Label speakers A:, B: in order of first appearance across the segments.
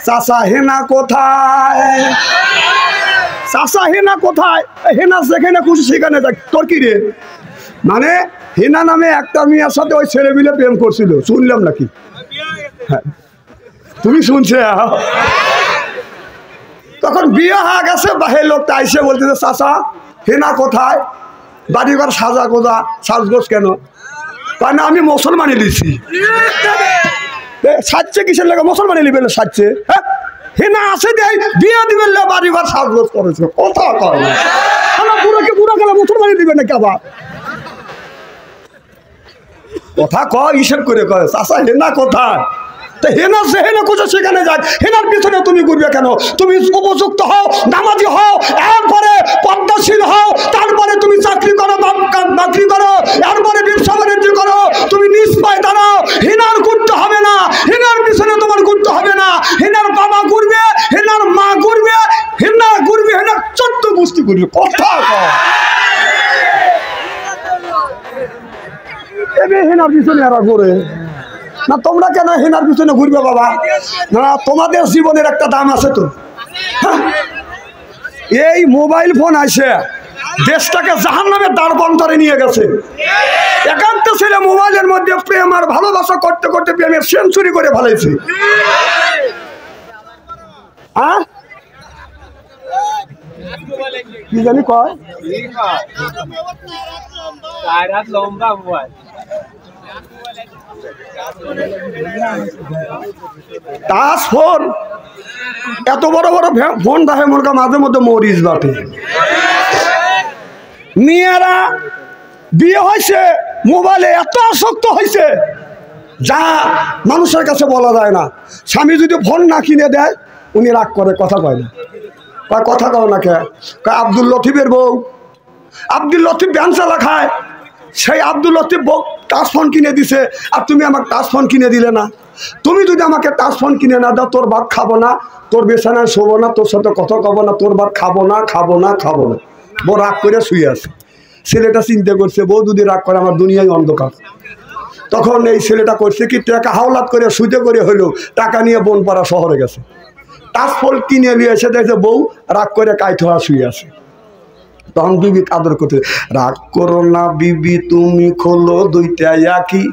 A: চাচা হেনা কোথায়? চাচা হেনা কোথায়? হেনা যেখানে খুশি সেখানে যাক, তোর কি রে? মানে হেনা নামে একটা মেয়ের সাথে ওই ছেলে মিলে প্রেম করছিল, শুনলাম নাকি? হ্যাঁ, তুমি শুনছে? তখন বিয়ে হয়ে গেছে, বাহের লোকটা আইসে বলতেছে চাচা হেনা কোথায়? বাড়িঘর সাজা গোজা সাজগোজ কেন? কারণ আমি মুসলমানি লিছি। সাজছে কিসের লাগে? মুসলমানি লিবেন সাজছে? হ্যাঁ, হেনা আছে দেয় বিয়ে দিবেন, বাড়িঘর সাজগোজ করেছে। কথা কয় না, বুড়োকে বুড়ো গেলে মুসলমানি দিবেন নাকি? আবার কথা কয় হিসেব করে কয় চাচা হেনা কোথায়? হেনা যেখানে খুঁজে সেখানে যাক, হেনার পিছনে তুমি ঘুরবে কেন? তুমি উপযুক্ত হও, নামাজি হও, এরপরে পদ্মাশীল হও, তারপরে তুমি চাকরি করো, বাকরি করো, এরপরে ব্যবসা বাণিজ্য করো, তুমি নিজ পায়ে দাঁড়াও। হেনার ঘুরতে হবে না, হেনার পিছনে তোমার ঘুরতে হবে না। হেনার বাবা ঘুরবে, হেনার মা ঘুরবে, হেনা ঘুরবে, হেনার 14 গোষ্ঠী ঘুরবে। কথা কয় হেনার পিছনে এরা ঘুরে না। তোমরা কেন হেনার পিছনে ঘুরবে বাবা? না, তোমাদের জীবনের একটা দাম আছে তো। এই মোবাইল ফোন আসে দেশটাকে জাহান্নামের দ্বারবন্ধরে নিয়ে গেছে। একান্ত ছেলে মোবাইলের মধ্যে প্রেম আর ভালোবাসা করতে করতে প্রেমের সেঞ্চুরি করে ফেলেছে। হ্যাঁ, কি জানি কয় টাচ ফোন, এত বড় বড় ফোন দেখে মোরকা মাঝে মধ্যে মরিচ বাটে। মেয়েরা বিয়ে হয়েছে মোবাইলে এত আসক্ত হয়েছে যা মানুষের কাছে বলা যায় না। স্বামী যদি ফোন না কিনে দেয় উনি রাগ করে, কথা কয় না। কথা কও না কে? আব্দুল লতিফের বউ, আব্দুল লতিফ ব্যান চালা খায়, সেই আব্দুল লতিফ বউ টাচ ফোন কিনে দিছে, আর তুমি আমাকে টাচ ফোন কিনে দিলে না। তুমি যদি আমাকে টাচ ফোন কিনে না দাও, তোর ভাত খাবো না, তোর বিছানায় শোবো না, তোর সাথে কথা কব না, তোর ভাত খাবো না, খাবো না, খাবো না। বউ রাগ করে শুয়ে আছে। ছেলেটা চিন্তা করছে বউ যদি রাগ করে আমার দুনিয়ায় অন্ধকার। তখন এই ছেলেটা করছে কি, টাকা হাওলাত করে সুদে করে হইলো টাকা নিয়ে বনপাড়া শহরে গেছে। টাচ ফোন কিনে নিয়ে এসে দেখছে বউ রাগ করে কাইট হওয়া শুয়ে আছে। তখন বিবি আদর করতে, রাগ করো না বিবি, তুমি খোলো দুইটা একই,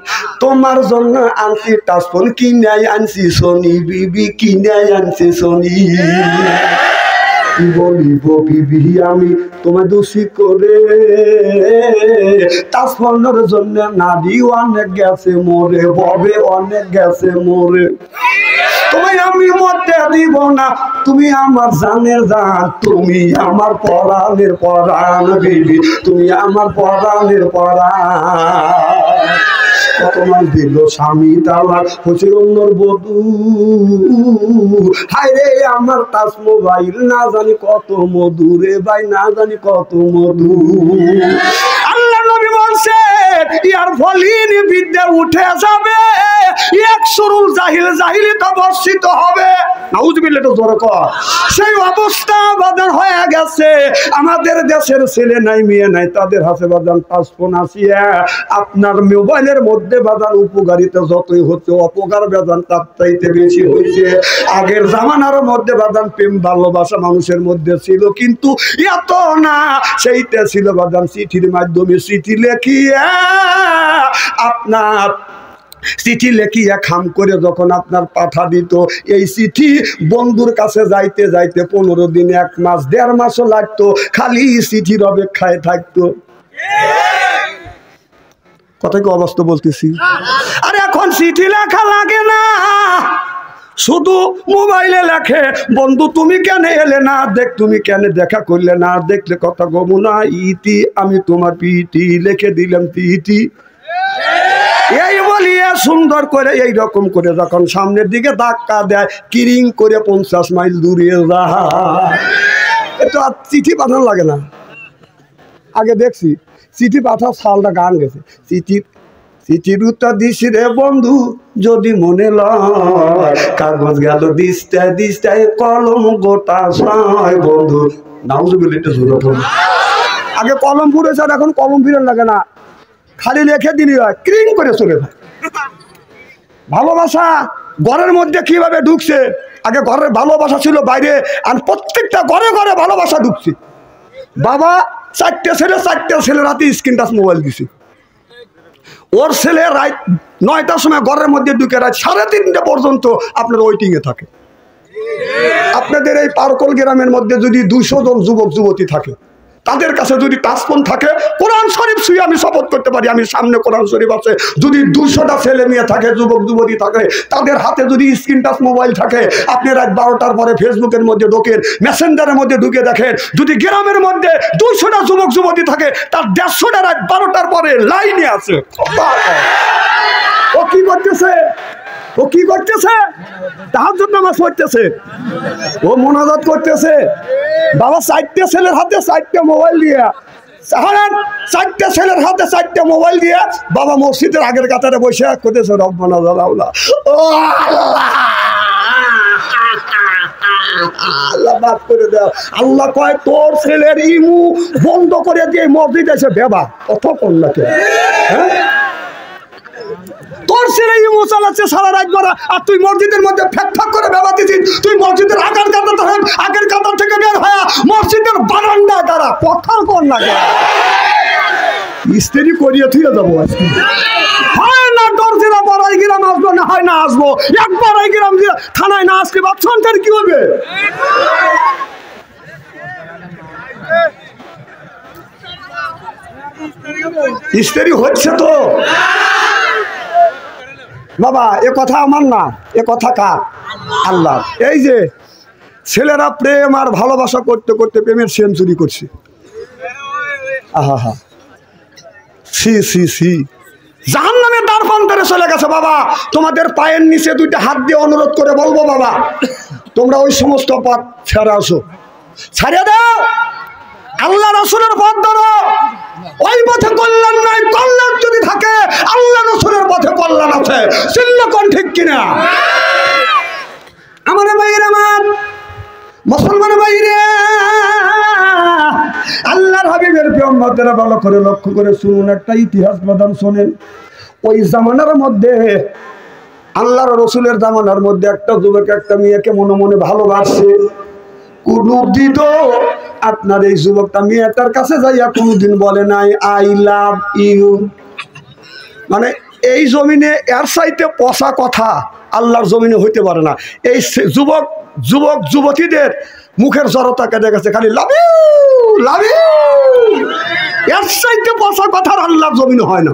A: তোমার জন্য আনছি টাচ ফোন, কিনে আনছি সোনি বিবি, কিনে আনছি সোনি। কি বলিব বিবি আমি তোমায় দোষী করে, টাচ ফোনের জন্য নারী অনেক গেছে মরে, ববে অনেক গেছে মরে। তোমায় আমি মরতে দিব না, তুমি আমার জানের জান, তুমি আমার পরাণের পরাণ বিবি, তুমি আমার পরাণের পরাণ। কত মান দিল স্বামী তালাক, হচ্ছে অন্যর বধূ। হায় রে আমার টাচ মোবাইল, না জানি কত মধু রে ভাই, না জানি কত মধু। আল্লাহ নবী বলছে ইয়ার ফলিন বিদ্যা উঠে যাবে, এক সুরুল জাহিল জাহিলিতে বর্ষিত হবে। নাউজুবিল্লাহ, তো জোরে কর। সেই অবস্থা বাজার হয়ে গেছে। আমাদের দেশের ছেলে নাই মেয়ে নাই, তাদের হাতে বাজান টাচ ফোন আসিয়া আপনার মোবাইলের মধ্যে বাজান উপকারিতা যতই হচ্ছে, অপকার বাজান তার চাইতে বেশি হয়েছে। আগের জামানার মধ্যে বাজান প্রেম ভালোবাসা মানুষের মধ্যে ছিল, কিন্তু এত না। সেইটা ছিল বাজান চিঠির মাধ্যমে, চিঠি লেখিয়া আপনার চিঠি লেখিয়া খাম করে যখন আপনার পাঠা দিত, এই চিঠি বন্ধুর কাছে যাইতে যাইতে 15 দিন, 1 মাস, 1.5 মাসও লাগতো, খালি চিঠির অপেক্ষায় থাকতো। কথা কি অবস্থা বলতেছি? আর এখন চিঠি লেখা লাগে না, শুধু মোবাইলে লেখে, বন্ধু তুমি কেন এলে না, দেখ তুমি কেন দেখা করলে না, দেখলে কথা গমু না, ইতি আমি তোমার পিটি লিখে দিলাম পিটি। এই বলিয়ে সুন্দর করে এই রকম করে যখন সামনের দিকে ধাক্কা দেয়, কিরিং করে 50 মাইল দূরে যায়। এটা আর চিঠি পাঠানো লাগে না। আগে দেখছি চিঠি পাঠা সালটা গান গেছে, চিঠির উত্তর দিস রে বন্ধু যদি মনে লয়, কাগজ গেল দিস্তায় দিস্তায়, কলম গোটা ছয় বন্ধু। নাউজুবিল্লাহ, এটা জোরে বল। আগে কলম পুড়েছে, এখন কলম ফিরে লাগে না, খালি লেখে দিলি হয়, ক্রিং করে চলে যায়। ভালোবাসা ঘরের মধ্যে কিভাবে ঢুকছে আগে ঘরের ভালোবাসা ছিল বাইরে, আর প্রত্যেকটা ঘরে ঘরে ভালোবাসা ঢুকছে। বাবা 4টে ছেলে রাতে স্ক্রিন টাচ মোবাইল দিছে। ওর ছেলে রাত 9টার সময় ঘরের মধ্যে ঢুকে রাত 3:30 পর্যন্ত আপনার ওয়েটিংয়ে থাকে। আপনাদের এই পারকল গ্রামের মধ্যে যদি 200 জন যুবক যুবতী থাকে, তাদের কাছে যদি টাচফোন থাকে, কোরআন শরীফ ছুঁয়ে আমি শপথ করতে পারি, আমি সামনে কোরআন শরীফ আছে, যদি 200টা ছেলে মেয়ে থাকে, যুবক যুবতী থাকে, তাদের হাতে যদি স্ক্রিন টাচ মোবাইল থাকে, আপনি রাত 12টার পরে ফেসবুকের মধ্যে ঢোকেন, মেসেঞ্জারের মধ্যে ঢুকে দেখেন, যদি গ্রামের মধ্যে 200টা যুবক যুবতী থাকে, তার 150টা রাত 12টার পরে লাইনে আছে। ও কি করতেছে? ও কি করতেছে? তাহাজ্জুদ নামাজ পড়তেছে, ও মোনাজাত করতেছে। বাবা 4টে ছেলের হাতে 4টে মোবাইল দিয়ে, 4টে ছেলের হাতে 4টে মোবাইল দিয়ে বাবা মসজিদের আগের কাতারে বসে করতেছে রব্বানা জালাউলা। ও আল্লাহ মাফ করে দাও। আল্লাহ কয় তোর ছেলের ইমু বন্ধ করে দিয়ে মসজিদ এসে বেবা কত করলাকে। হ্যাঁ, তোর ছেলে ইমু চালাচ্ছে সারা রাত ভরা, আর তুই মসজিদের মধ্যে ফেক করে বেবা দিছিস। তুই মসজিদের আগের কাতার থেকে বের হয়ে মসজিদের বারান্দা দ্বারা কথার কর না, স্ত্রী করিয়ে থুয়ে যাবো আজকে। হয় না দরজিরা বড়াই গ্রাম আসবো, না হয় না আসবো। একবার এই গ্রাম থানায় না আসলে বাচ্চাদের কি হবে? স্ত্রী হচ্ছে তো বাবা, এ কথা আমার না, এ কথা কার? আল্লাহ। এই যে ছেলেরা প্রেম আর ভালোবাসা করতে করতে প্রেমের সেঞ্চুরি করছে। আহা হা, সি সি সি, জাহান্নামের দ্বার প্রান্তে চলে গেছে। বাবা তোমাদের পায়ের নিচে 2টা হাত দিয়ে অনুরোধ করে বলবো, বাবা তোমরা ওই সমস্ত পথ ছেড়ে আসো, ছাড়িয়ে দাও, আল্লাহ রাসূলের পথ ধরো। ওই পথে কল্যাণ নাই, কল্যাণ যদি থাকে আল্লাহ রাসূলের পথে কল্যাণ আছে। চিল্লা কোন ঠিক কিনা? আমার ভাইরা, আমার মুসলমান ভাইরা, আল্লাহর হাবিবের প্রিয়ম্বররা ভালো করে লক্ষ্য করে শুনুন, একটা ইতিহাস প্রদান শোনেন। ওই জামানার মধ্যে, আল্লাহর রাসূলের জামানার মধ্যে একটা যুবক একটা মেয়েকে মনে মনে ভালোবাসে। কোনদিন আপনার এই যুবকটা মেয়েটার কাছে যাইয়া কোনদিন বলে নাই আই লাভ ইউ। মানে এই জমিনে এর চাইতে পচা কথা আল্লাহর জমিনে হইতে পারে না। এই যুবক যুবতীদের মুখের জড়তা কেটে গেছে, খালি লাভ ইউ লাভ ইউ। এর চাইতে পচা কথা আল্লাহর জমিনে হয় না।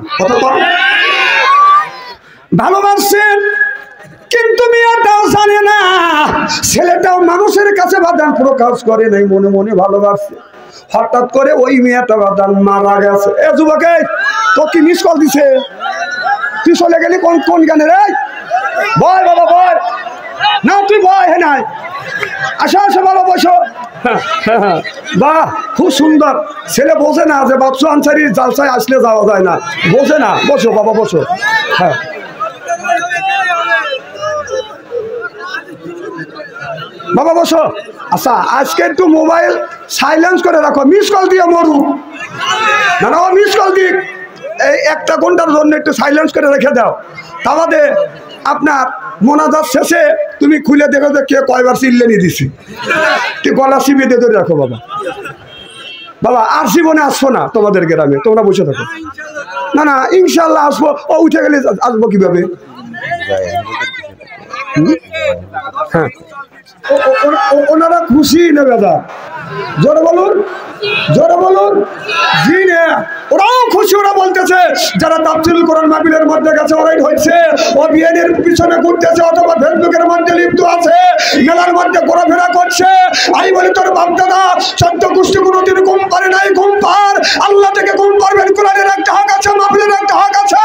A: ভালোবাসছেন, কিন্তু মেয়েটাও জানে না, ছেলেটাও মানুষের কাছে বাদান প্রকাশ করে নাই, মনে মনে ভালোবাসছে। হঠাৎ করে ওই মেয়েটা বাদান মারা গেছে। এ যুবকে, তো কি মিস কল দিছে? তুই চলে গেলি কোন গানে রে? বয় বাবা বয় না, তুই বয়। হ্যাঁ নাই, আসো আসো বাবা বসো। বাহ, খুব সুন্দর। ছেলে বোঝে না যে বাচ্চু আনসারি জালসায় আসলে যাওয়া যায় না, বোঝে না। বসো বাবা বসো। হ্যাঁ বাবা বসো। আচ্ছা, আজকে একটু মোবাইল সাইলেন্স করে রাখো, মিস কল দিয়ে মরু না, না মিস কল দিক, এই 1 ঘন্টার জন্য একটু সাইলেন্স করে রেখে দাও। তাহলে আপনার মোনাজাত শেষে তুমি খুলে দেখো যে কে কয়বার চিল্লেনি দিছি, কি গলা চিপে দিয়ে ধরে রাখো। বাবা বাবা আর জীবনে আসবো না তোমাদের গ্রামে, তোমরা বসে থাকো। না না ইনশাল্লাহ আসবো। ও উঠে গেলে আসবো কিভাবে? হ্যাঁ, ওনারা খুশি না দাদা? জোরে বলুন, জোরে বলুন। জি না, ওরাও খুশি। ওরা বলতেছে যারা তাফসীরুল কোরআন মাহফিলের মধ্যে গেছে ওরাই হচ্ছে, ও বিয়ের পিছনে ঘুরতেছে অথবা ফেসবুকের মধ্যে লিপ্ত আছে, মেলার মধ্যে ঘোরাফেরা করছে। আমি বলি তোর বাপ দাদা 14 গোষ্ঠী কোনোদিন ঘুম পারে নাই, ঘুম পার। আল্লাহ থেকে ঘুম পারবেন, কোরআনের একটা হক আছে, মাহফিলের একটা হক আছে,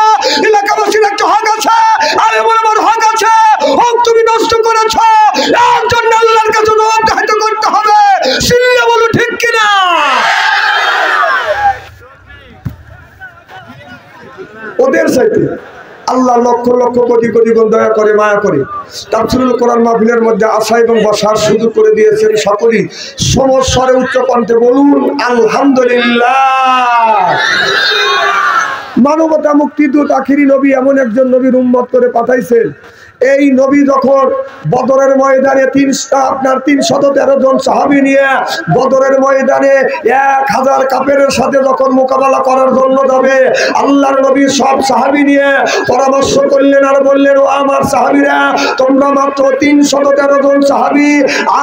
A: এলাকাবাসীর একটা হক আছে, আমি বলে আমার হক আছে। হক তুমি নষ্ট করেছ, এর জন্য আল্লাহর কাছে জবাবদিহিত করতে হবে। সিল্লা বলো ঠিক কিনা? ওদের সাথে আল্লাহ লক্ষ লক্ষ কোটি কোটি গুণ দয়া করে মায়া করে তাফসীরুল কোরআন মাহফিলের মধ্যে আসা এবং বসার সুযোগ করে দিয়েছেন। সকলেই সমস্বরে উচ্চ কণ্ঠে বলুন আলহামদুলিল্লাহ। মানবতা মুক্তিদূত আখিরি নবী এমন একজন নবীর উম্মত করে পাঠাইছেন, এই নবী যখন বদরের ময়দানে 313 জন সাহাবী নিয়ে বদরের ময়দানে 1000 কাফেরের সাথে যখন মোকাবেলা করার জন্য যাবে, আল্লাহর নবী সব সাহাবী নিয়ে পরামর্শ করলেন আর বললেন, ও আমার সাহাবীরা, তোমরা মাত্র 313 জন সাহাবী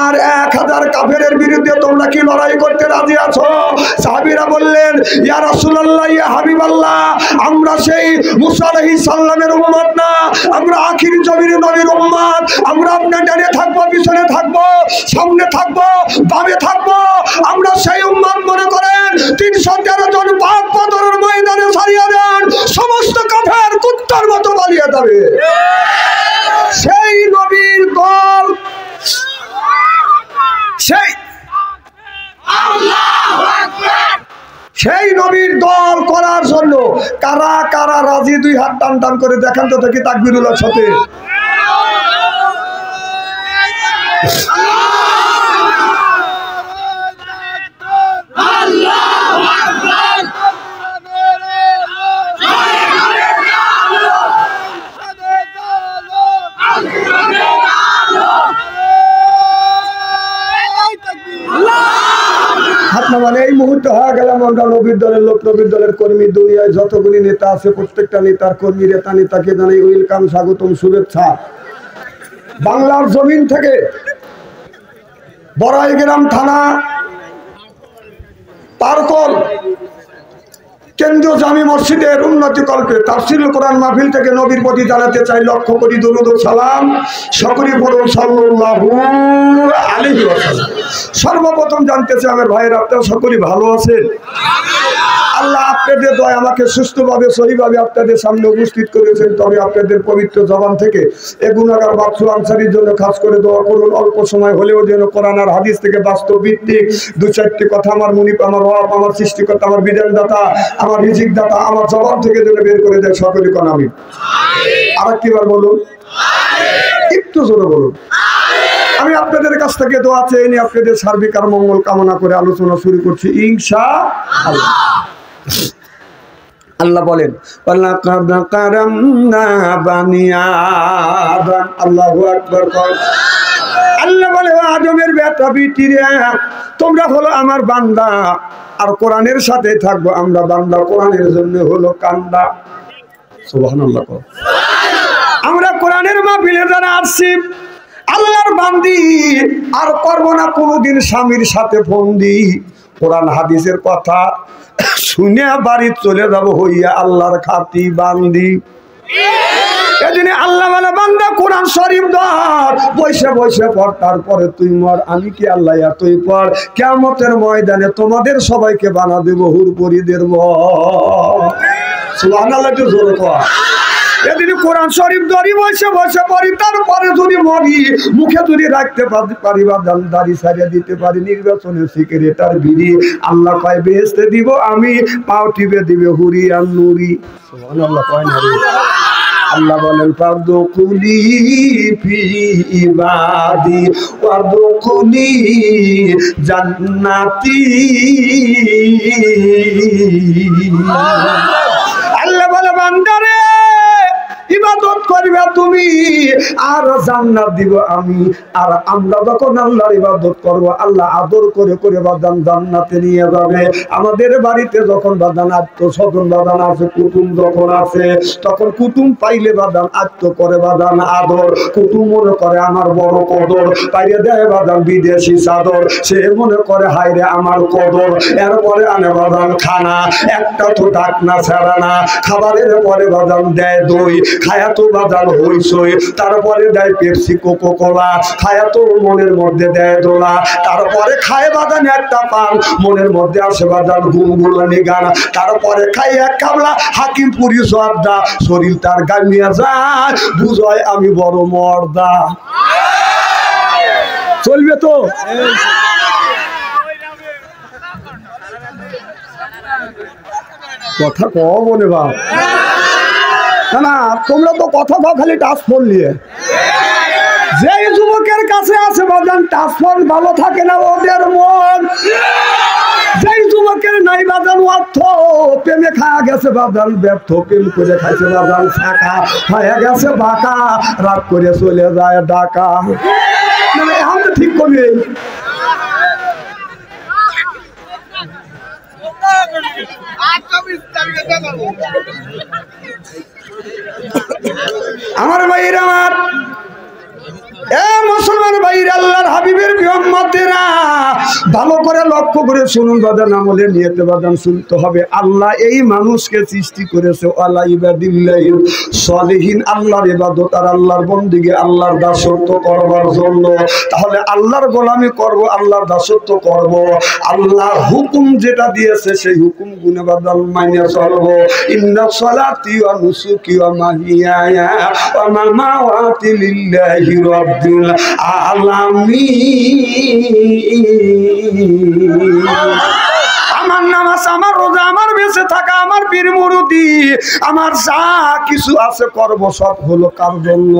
A: আর 1000 কাফেরের বিরুদ্ধে তোমরা কি লড়াই করতে রাজি আছো? সাহাবীরা বললেন, ইয়া রাসূলুল্লাহ, ইয়া হাবিবাল্লাহ, আমরা সেই মুসা আলাইহিস সালামের উম্মত না, আমরা আখির জমির নবীর উম্মত। আমরা আপনার ডানে থাকবো, পিছনে থাকবো, সামনে থাকবো, বামে থাকবো। আমরা সেই উম্মত মনে করেন 313 জন পাক বদরের ময়দানে ছাড়িয়ে দেন, সমস্ত কাফের কুত্তার মতো পালিয়ে যাবে। সেই নবীর দল, সেই নবীর দল করার জন্য কারা কারা রাজি? 2 হাত টান টান করে দেখান তো দেখি তাকবীরুল্লাহর সাথে। মানে এই মুহূর্তে হয়ে গেলাম আমরা নবীর দলের লোক, নবীর দলের কর্মী। দুনিয়ায় যতগুলি নেতা আছে প্রত্যেকটা নেতার কর্মী নেতাকে জানাই ওয়েলকাম, স্বাগতম, শুভেচ্ছা। বাংলার জমিন থেকে বড়াইগ্রাম থানা পারকল কেন্দ্রীয় জামি মসজিদের উন্নতি কল্পে তাফসীরুল কোরআন মাহফিল থেকে নবীর প্রতি জানাতে চাই লক্ষ কোটি দরুদ ও সালাম। সকলেই বলুন সাল্লাল্লাহু আলাইহি ওয়াসাল্লাম। সর্বপ্রথম জানতে চাই আমার ভাইয়ের, আপনারা সকলেই ভালো আছেন? আল্লাহ আপনাদের দয়া আমাকে সুস্থভাবে সহিভাবে আপনাদের সামনে উপস্থিত করেছেন। তবে আপনাদের পবিত্র জবান থেকে এ গুনাহগার বাদশা আনসারীর জন্য খাস করে দোয়া করুন। অল্প সময় হলেও যেন কোরআন আর হাদিস থেকে বাস্তব ভিত্তিক 2-4টি কথা আমার মুনিব, আমার রব, আমার সৃষ্টিকর্তা, আমার বিধানদাতা, আমার রিজিক দাতা আমার জবান থেকে যেন বের করে দেয়। সকলে কোন আমিন। আরেকটিবার বলুন, একটু জোরে বলুন। আমি আপনাদের কাছ থেকে দোয়া চেয়ে নিয়ে আপনাদের সার্বিক আর মঙ্গল কামনা করে আলোচনা শুরু করছি ইনশাআল্লাহ। আল্লাহ বলেন, ওয়ালাকাদ কারামনা বানি আদম। আল্লাহু আকবার। আল্লাহ বলে, আদমের বেটা বিটিরা, তোমরা হলো আমার বান্দা আর কোরআনের সাথে থাকবো আমরা বান্দা। কোরআনের জন্য হলো কান্দা। সুবহানাল্লাহ। আমরা কোরআনের মাহফিলে যারা আসছি আল্লাহর বান্দি, আর করব না কোনোদিন স্বামীর সাথে ফন্দি। কোরআন হাদিসের কথা শুনে বাড়ি চলে যাব হইয়া আল্লাহর খাতি বান্দি। এদিনে আল্লাহ বলে, বান্দা কোরআন শরীফ ধর, বসে বসে পড়, তারপরে তুই মর। আমি কি আল্লাহ তুই পড়, কিয়ামতের ময়দানে তোমাদের সবাইকে বানা দেব হুরপরিদের মর। সুবহানাল্লাহ। তো জোরে কর। এদিনে কোরআন শরীফ ধরি, বসে বসে পড়ি, তারপরে যদি মরি, মুখে যদি রাখতে পারি বা দাড়ি সারিয়ে দিতে পারি, নির্বাচনের সিগারেটার বিড়ি, আল্লাহ কয় বেহেশতে দিব আমি, পাও টিপে দিবে হুরি আর নুরি। সুবহানাল্লাহ। কয় না রে? আল্লাহ বলেন, ফাদখুলি ফি ইবাদি ওয়াদখুলি জান্নাতি। আল্লাহ বলে, বান্দারে ইবাদত করবে তুমি আর জান্নাত দিব আমি। আর আমরা যখন আল্লাহর ইবাদত করব, আল্লাহ আদর করে করে বাদান জান্নাতে নিয়ে যাবে। আমাদের বাড়িতে যখন বাদান আত্মস্বজন বাদান আছে, কুটুম যখন আছে, তখন কুটুম পাইলে বাদান আত্ম করে বাদান আদর। কুটুম মনে করে আমার বড় কদর, পাইলে দেয় বাদান বিদেশি চাদর। সে মনে করে হাইরে আমার কদর। এরপরে আনে বাদান খানা, একটা তো ডাক না ছাড়া না। খাবারের পরে বাদান দেয় দই, খায়া তো বাজার হইসই, তারপরে দেয় পেপসি কোকো কোলা, খায়া তো মনের মধ্যে দেয় দোলা। তারপরে খায় বাদান একটা পান, মনের মধ্যে আসে বাদান গুনগুলানি গান। তারপরে খাই এক কাবলা হাকিমপুরি সর্দা, শরীর তার গামিয়া যায়, বুঝয় আমি বড় মর্দা। চলবে তো? কথা কও মনে বাপ। না না, তোমরা তো কথা কও খালি টাচফোন নিয়ে। যে যুবকের কাছে আছে বাজান টাচফোন, ভালো থাকে না ওদের মন। যেই যুবকের নাই বাদান অর্থ, প্রেমে খাওয়া গেছে বাদান ব্যর্থ, প্রেম করে খাইছে বাদান শাখা, হয়ে গেছে বাঁকা, রাগ করে চলে যায় ডাকা। মানে এখন তো ঠিক করবে। আমার ভাইয়ের, আমার মুসলমান ভাইয়ের, আল্লাহর হাবিবের উম্মতেরা ভালো করে লক্ষ্য করে শুনুন বাদান, আমলে নিয়তে বাদান শুনতে হবে। আল্লাহ এই মানুষকে সৃষ্টি করেছে আলা ইবাদিল্লাহিল সলিহিন, আল্লাহর ইবাদত আর আল্লাহর বন্দেগী, আল্লাহর দাসত্ব করবার জন্য। তাহলে আল্লাহর গোলামি করব, আল্লাহর দাসত্ব করব, আল্লাহর হুকুম যেটা দিয়েছে সেই হুকুম গুনে বাদান মাইনে চলব। ইন্না সলাতি ওয়া নুসুকি ওয়া মাহিয়ায়া ওয়া মামাতি লিল্লাহি রাব্বিল আলামিন। আমার নামাজ, আমার রোজা, আমার বেঁচে থাকা, আমার পীর মুরিদি, আমার যা কিছু আছে করব সব হলো কার জন্য?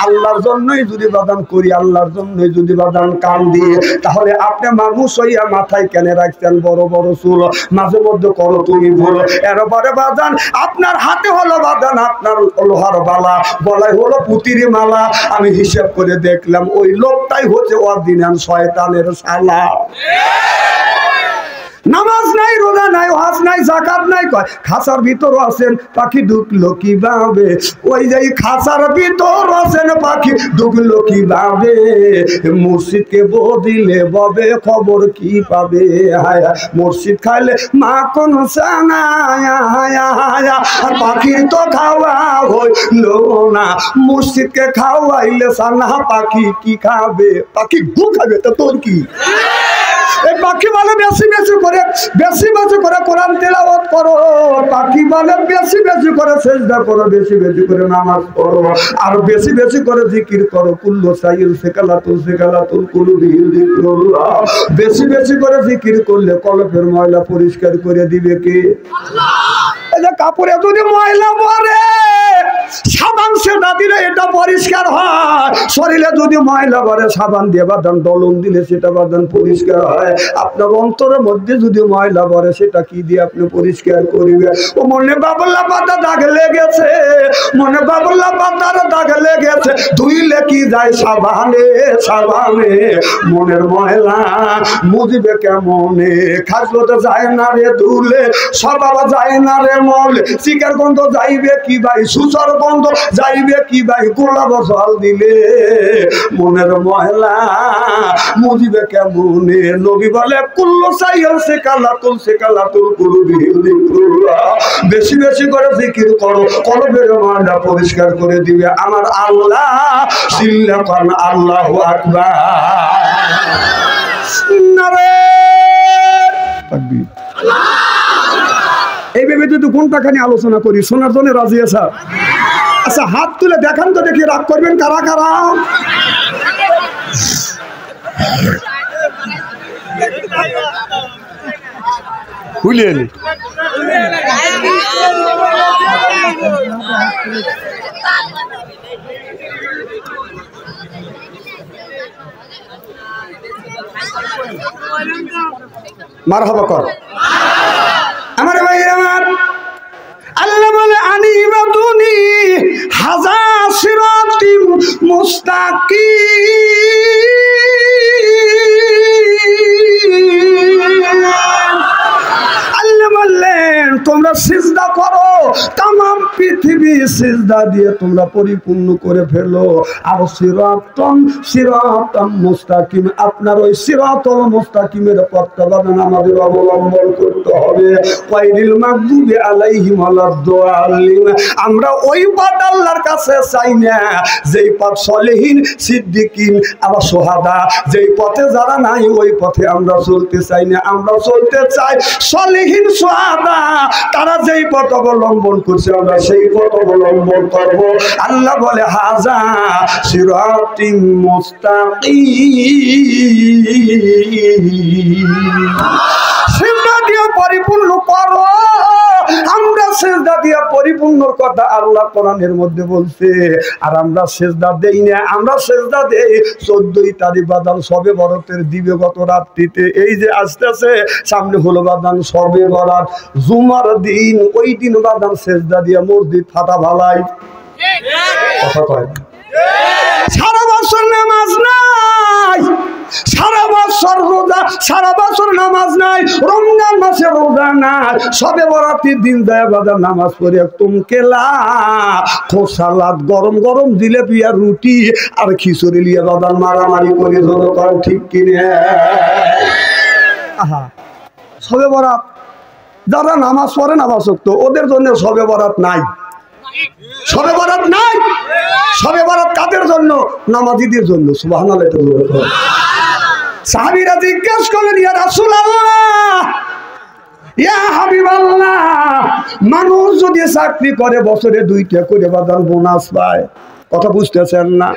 A: আল্লাহর জন্যই যদি বাদান করি, আল্লাহর জন্যই যদি বাদান কান দিয়ে, তাহলে আপনি মানুষ হইয়া মাথায় কেন রাখছেন বড় বড় চুল? মাঝে মধ্যে করো তুমি ভুল। এরপরে বাদান আপনার হাতে হলো বাদান আপনার লোহার বালা, গলায় হলো পুতির মালা। আমি হিসাব করে দেখলাম ওই লোকটাই হচ্ছে অরিজিনাল শয়তানের শালা। নামাজ নাই, রোজা নাই, হজ নাই, যাকাত নাই, কয় খাঁচার ভিতর আছেন পাখি ঢুকলো কিভাবে? ওই যে খাঁচার ভিতর আছেন পাখি ঢুকলো কিভাবে? মসজিদকে বদিলে ববে খবর কি পাবে? হায়া মসজিদ খাইলে মা কোন আর পাখির তো খাওয়া হইল না, মসজিদকে খাওয়াইলে সানা পাখি কি খাবে? পাখি গু খাবে, তো তোর কি? এই পাখি বলে বেশি বেশি করে কোরআন তেলাওয়াত করো, পাখি বলে বেশি বেশি করে সিজদা করো, বেশি বেশি করে নামাজ পড়ো, আর বেশি বেশি করে জিকির করো। কুল্লু সাইল সেকালাতুল কুলুবি যিকরুল্লাহ। বেশি বেশি করে জিকির করলে কলবের ময়লা পরিষ্কার করে দিবে কে? আল্লাহ। এই যে কাপড়ে যদি ময়লা পড়ে, সাবান সেটা দিলে এটা পরিষ্কার হয়। শরীরে যদি ময়লা পড়ে, সাবান দিয়ে বাদান ডলন দিলে সেটা বাদান পরিষ্কার হয়। আপনার অন্তরের মধ্যে যদি ময়লা পড়ে, সেটা কি দিয়ে আপনি পরিষ্কার করিবে? ও মনে বাবুল্লা পাতা দাগ লেগেছে, মনে বাবুল্লা পাতার দাগ লেগেছে, ধুইলে কি যায় সাবানে সাবানে? মনের ময়লা মুজিবে কেমনে? খাসলো তো যায় না রে ধুলে, স্বভাব যায় না রে মলে, শিকার গন্ধ যাইবে কি ভাই, সুসর গন্ধ যাইবে কি ভাই, গোলাপ জল দিলে? মনের ময়লা মুজিবে কেমনে? নবী বলে কুল্লু সাইল সেকালাতুল কুলুবি যিকরুল্লাহ। বেশি বেশি করে জিকির করো, কলবের ময়লা পরিষ্কার করে দিবে আমার আল্লাহ। সিল্লা কোন আল্লাহু আকবার। নারে তাকবীর। এইভাবে যদি কোনটাখানি আলোচনা করি, শোনার জন্য রাজি আছে? আচ্ছা হাত তুলে দেখান তো দেখি, রাগ করবেন কারা কারা? বুঝলেন? মারহাবা কর আমার ভাইরা। আমার আল্লাহ বলে আনিবাদুনি হাযা সিরাতিম মুস্তাকিম। আল্লাহ বললেন তোমরা সিজদা করো, তামাম পৃথিবী সিজদা দিয়ে তোমরা পরিপূর্ণ করে ফেলো। আর সিরাতাম মুস্তাকিম, আপনার ওই সিরাতুল মুস্তাকিমের পথটা আমাদের অবলম্বন করতে হবে। গায়রিল মাগদুবি আলাইহিম ওয়ালাদ-দাল্লিন। আমরা ওই পথ আল্লাহর কাছে চাই না যেই পথ সলিহিন, সিদ্দিকিন, আবার সোহাদা, যেই পথে যারা নাই ওই পথে আমরা চলতে চাই না। আমরা চলতে চাই সলিহিন, সোহাদা, তারা যেই পথ অবলম্বন করছে আমরা সেই পথ অবলম্বন করব। আল্লাহ বলে হাযা সিরাতিম মুস্তাকিম। সিজদা দিয়ে পরিপূর্ণ করো। আমরা সেজদা দিয়া পরিপূর্ণর কথা আল্লাহ কোরআনের মধ্যে বলছে। আর আমরা সেজদা দেই না, আমরা সেজদা দেই 14 তারিখ বাদান সবে বরাতের দিবাগত রাত্রিতে। এই যে আসতেছে সামনে হলো বাদান সবে বরাত, জুমার দিন, ওই দিন বাদান সেজদা দিয়া মসজিদ ফাটা ভালাই। কথা কয় সারা বছর নামাজ নাই, সারা বছর রোজা, সারা বছর নামাজ নাই, রমজান মাসে রোজা নাই, সবে বরাতের দিন যায় বাজার নামাজ পড়ে তুমকেলা খোসালাদ গরম গরম জিলেপি আর রুটি আর খিচুড়ি লিয়ে বাজার মারামারি করে ধরো কারণ ঠিক কিনে। আহা, সবে বরাত যারা নামাজ পড়ে নামাজ পড়তো ওদের জন্য সবে বরাত নাই, সবে বরাত নাই। সবে বরাত কাদের জন্য? নামাজীদের জন্য। সুবহানাল্লাহ। সাহাবীরা জিজ্ঞেস করলেন, ইয়া রাসূলুল্লাহ, ইয়া হাবিবাল্লাহ, মানুষ যদি চাকরি করে বছরে 2টা করে বাদান বোনাস পায়, কথা বুঝতেছেন না?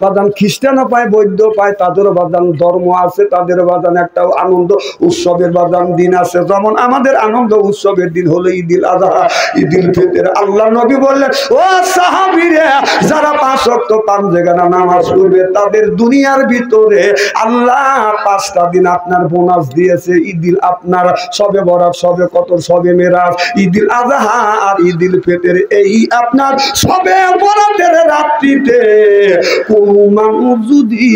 A: বাদান খ্রিস্টানও পায়, বৌদ্ধ পায়, তাদেরও বাদান ধর্ম আছে, তাদের বাদান একটা আনন্দ উৎসবের বাদান দিন আছে। যেমন আমাদের আনন্দ উৎসবের দিন হলো ঈদুল আযহা, ঈদুল ফিতর। আল্লাহ নবী বললেন, ও সাহাবীরা, যারা 5 ওয়াক্ত 5 জায়গায় নামাজ পড়বে তাদের দুনিয়ার ভিতরে আল্লাহ 5টা দিন আপনার বোনাস দিয়েছে। ঈদুল আপনার সবে বরাত, সবে কদর, সবে মেরাজ, ঈদুল আযহা আর ঈদুল ফিতর। এই আপনার সবে বরাতের রাত্রিতে মানুষ যদি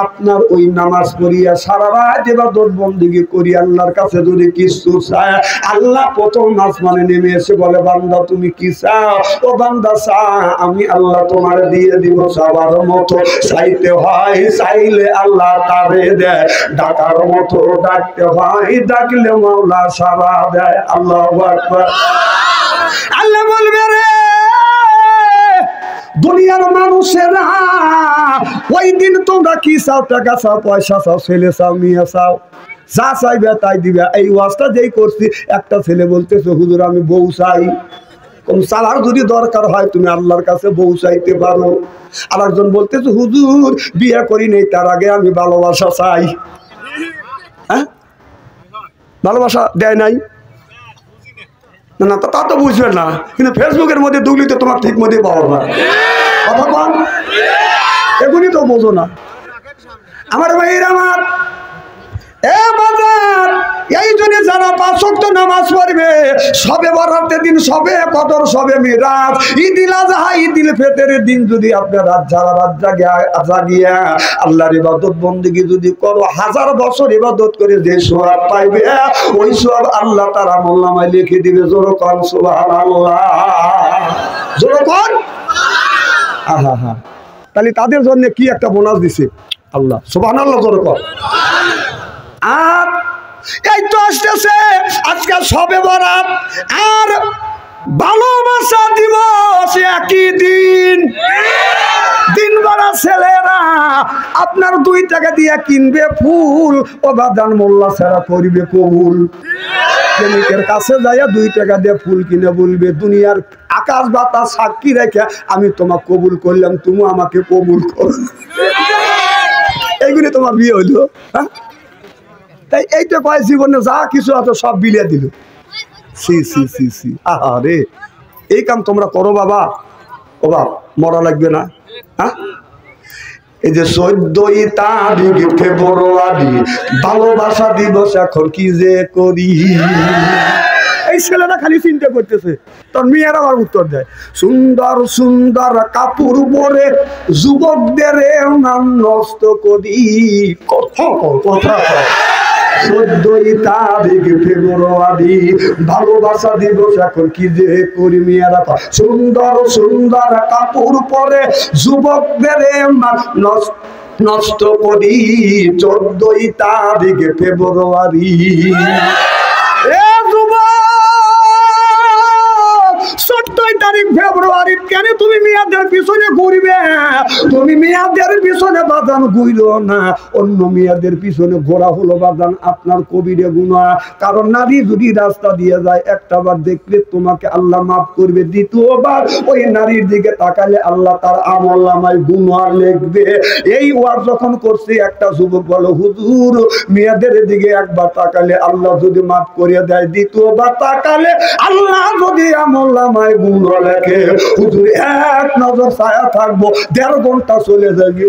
A: আপনার ওই নামাজ পড়িয়া সারা রাত ইবাদত বন্দেগী করি আল্লাহর কাছে যদি কিছু চায়, আল্লাহ প্রথম আসমানে নেমে এসে বলে, বান্দা তুমি কি চাও? ও বান্দা চা, আমি আল্লাহ তোমার দিয়ে দিব। চাওয়ার মতো চাইতে হয়, চাইলে আল্লাহ তারে দেয়। ডাকার মতো ডাকতে হয়, ডাকলে মাওলা সারা দেয়। আল্লাহু আকবার। আল্লাহ বলবে, রে দুনিয়ার মানুষেরা, ওই দিন তোমরা কি চাও? টাকা চাও, পয়সা চাও, ছেলে চাও, মেয়ে চাও, যা চাইবে তাই দিবে। এই ওয়াজটা যেই করছি, একটা ছেলে বলতেছে, হুজুর আমি বউ চাই। কোন চালার যদি দরকার হয় তুমি আল্লাহর কাছে বউ চাইতে পারো। আর একজন বলতেছে, হুজুর বিয়ে করি নেই, তার আগে আমি ভালোবাসা চাই। হ্যাঁ, ভালোবাসা দেয় নাই না, না তা তো বুঝবেন না, কিন্তু ফেসবুকের মধ্যে ঢুকলি তো তোমার ঠিক মধ্যে পাওয়া না। কথা বল, এগুলি তো বোঝো না। আমার ভাইয়ের, আমার এ বাজার, এই জন্য যারা 5 ওয়াক্ত নামাজ পড়বে সবে বরাতের দিন, সবে কদর, সবে মিরাজ, ঈদুল আযহা, ঈদুল ফিতরের দিন যদি আপনার রাত জাগিয়া আল্লাহর ইবাদত বন্দেগী যদি করো, 1000 বছর ইবাদত করে যে সওয়াব পাইবে, ওই সওয়াব আল্লাহ তার আমলনামায় লিখে দিবে। জোরে কোন সুবহানাল্লাহ, জোরে কোন। আহা হা, তাহলে তাদের জন্য কি একটা বোনাস দিছে আল্লাহ। সুবহানাল্লাহ, জোরে কোন। আর এই তো আসতেছে আজকে সবে বরাত আর ভালোবাসা দিবস একই দিন। দিনবেলা ছেলেরা আপনার 2 টাকা দিয়ে কিনবে ফুল, ও বাদান মোল্লা ছাড়া করবে কবুল। প্রেমিকের কাছে যাইয়া 2 টাকা দিয়ে ফুল কিনে বলবে, দুনিয়ার আকাশ বাতাস সাক্ষী রেখে আমি তোমাকে কবুল করলাম, তুমি আমাকে কবুল করো। এইগুলি তোমার বিয়ে হইলো। হ্যাঁ, তাই এইটা কয় জীবনে যা কিছু আছে সব বিলিয়ে দিল। সি সি সি সি, আরে এই কাম তোমরা করো বাবা। ও বাপ, মরা লাগবে না। হ্যাঁ, এই যে 14 তারিখ ফেব্রুয়ারি ভালোবাসা দিবস, এখন কি যে করি। এই ছেলেটা খালি চিন্তা করতেছে, তোর মেয়েরা আবার উত্তর দেয়, সুন্দর সুন্দর কাপড় পরে যুবকদের নাম নষ্ট করি। কথা 14 তারিখ ফেব্রুয়ারি ভালোবাসা দিবস, এখন কি যে করি। মেয়েরা সুন্দর সুন্দর কাপড় পরে যুবকদের নষ্ট করি। 14 তারিখ ফেব্রুয়ারি। 14 তারিখ ফেব্রুয়ারিতে কেন তুমি মেয়েদের পিছনে ঘুরবে? তুমি মেয়েদের পিছনে বাদান ঘুরো না, অন্য মেয়েদের পিছনে ঘোরা হলো বাদান আপনার কবিরে গুনাহ। কারণ নারী যদি রাস্তা দিয়ে যায় একটা বার দেখলে তোমাকে আল্লাহ মাফ করবে, দ্বিতীয়বার ওই নারীর দিকে তাকালে আল্লাহ তার আমলনামায় গুনাহ লিখবে। এই ওয়াজ যখন করছি একটা যুবক বলো, হুজুর মেয়েদের দিকে একবার তাকালে আল্লাহ যদি মাফ করে দেয়, দ্বিতীয়বার তাকালে আল্লাহ যদি আমলনামায় গুনাহ লেখে, হুজুর এক নজর ছায়া থাকবো 1.5 ঘন্টা চলে যাবে।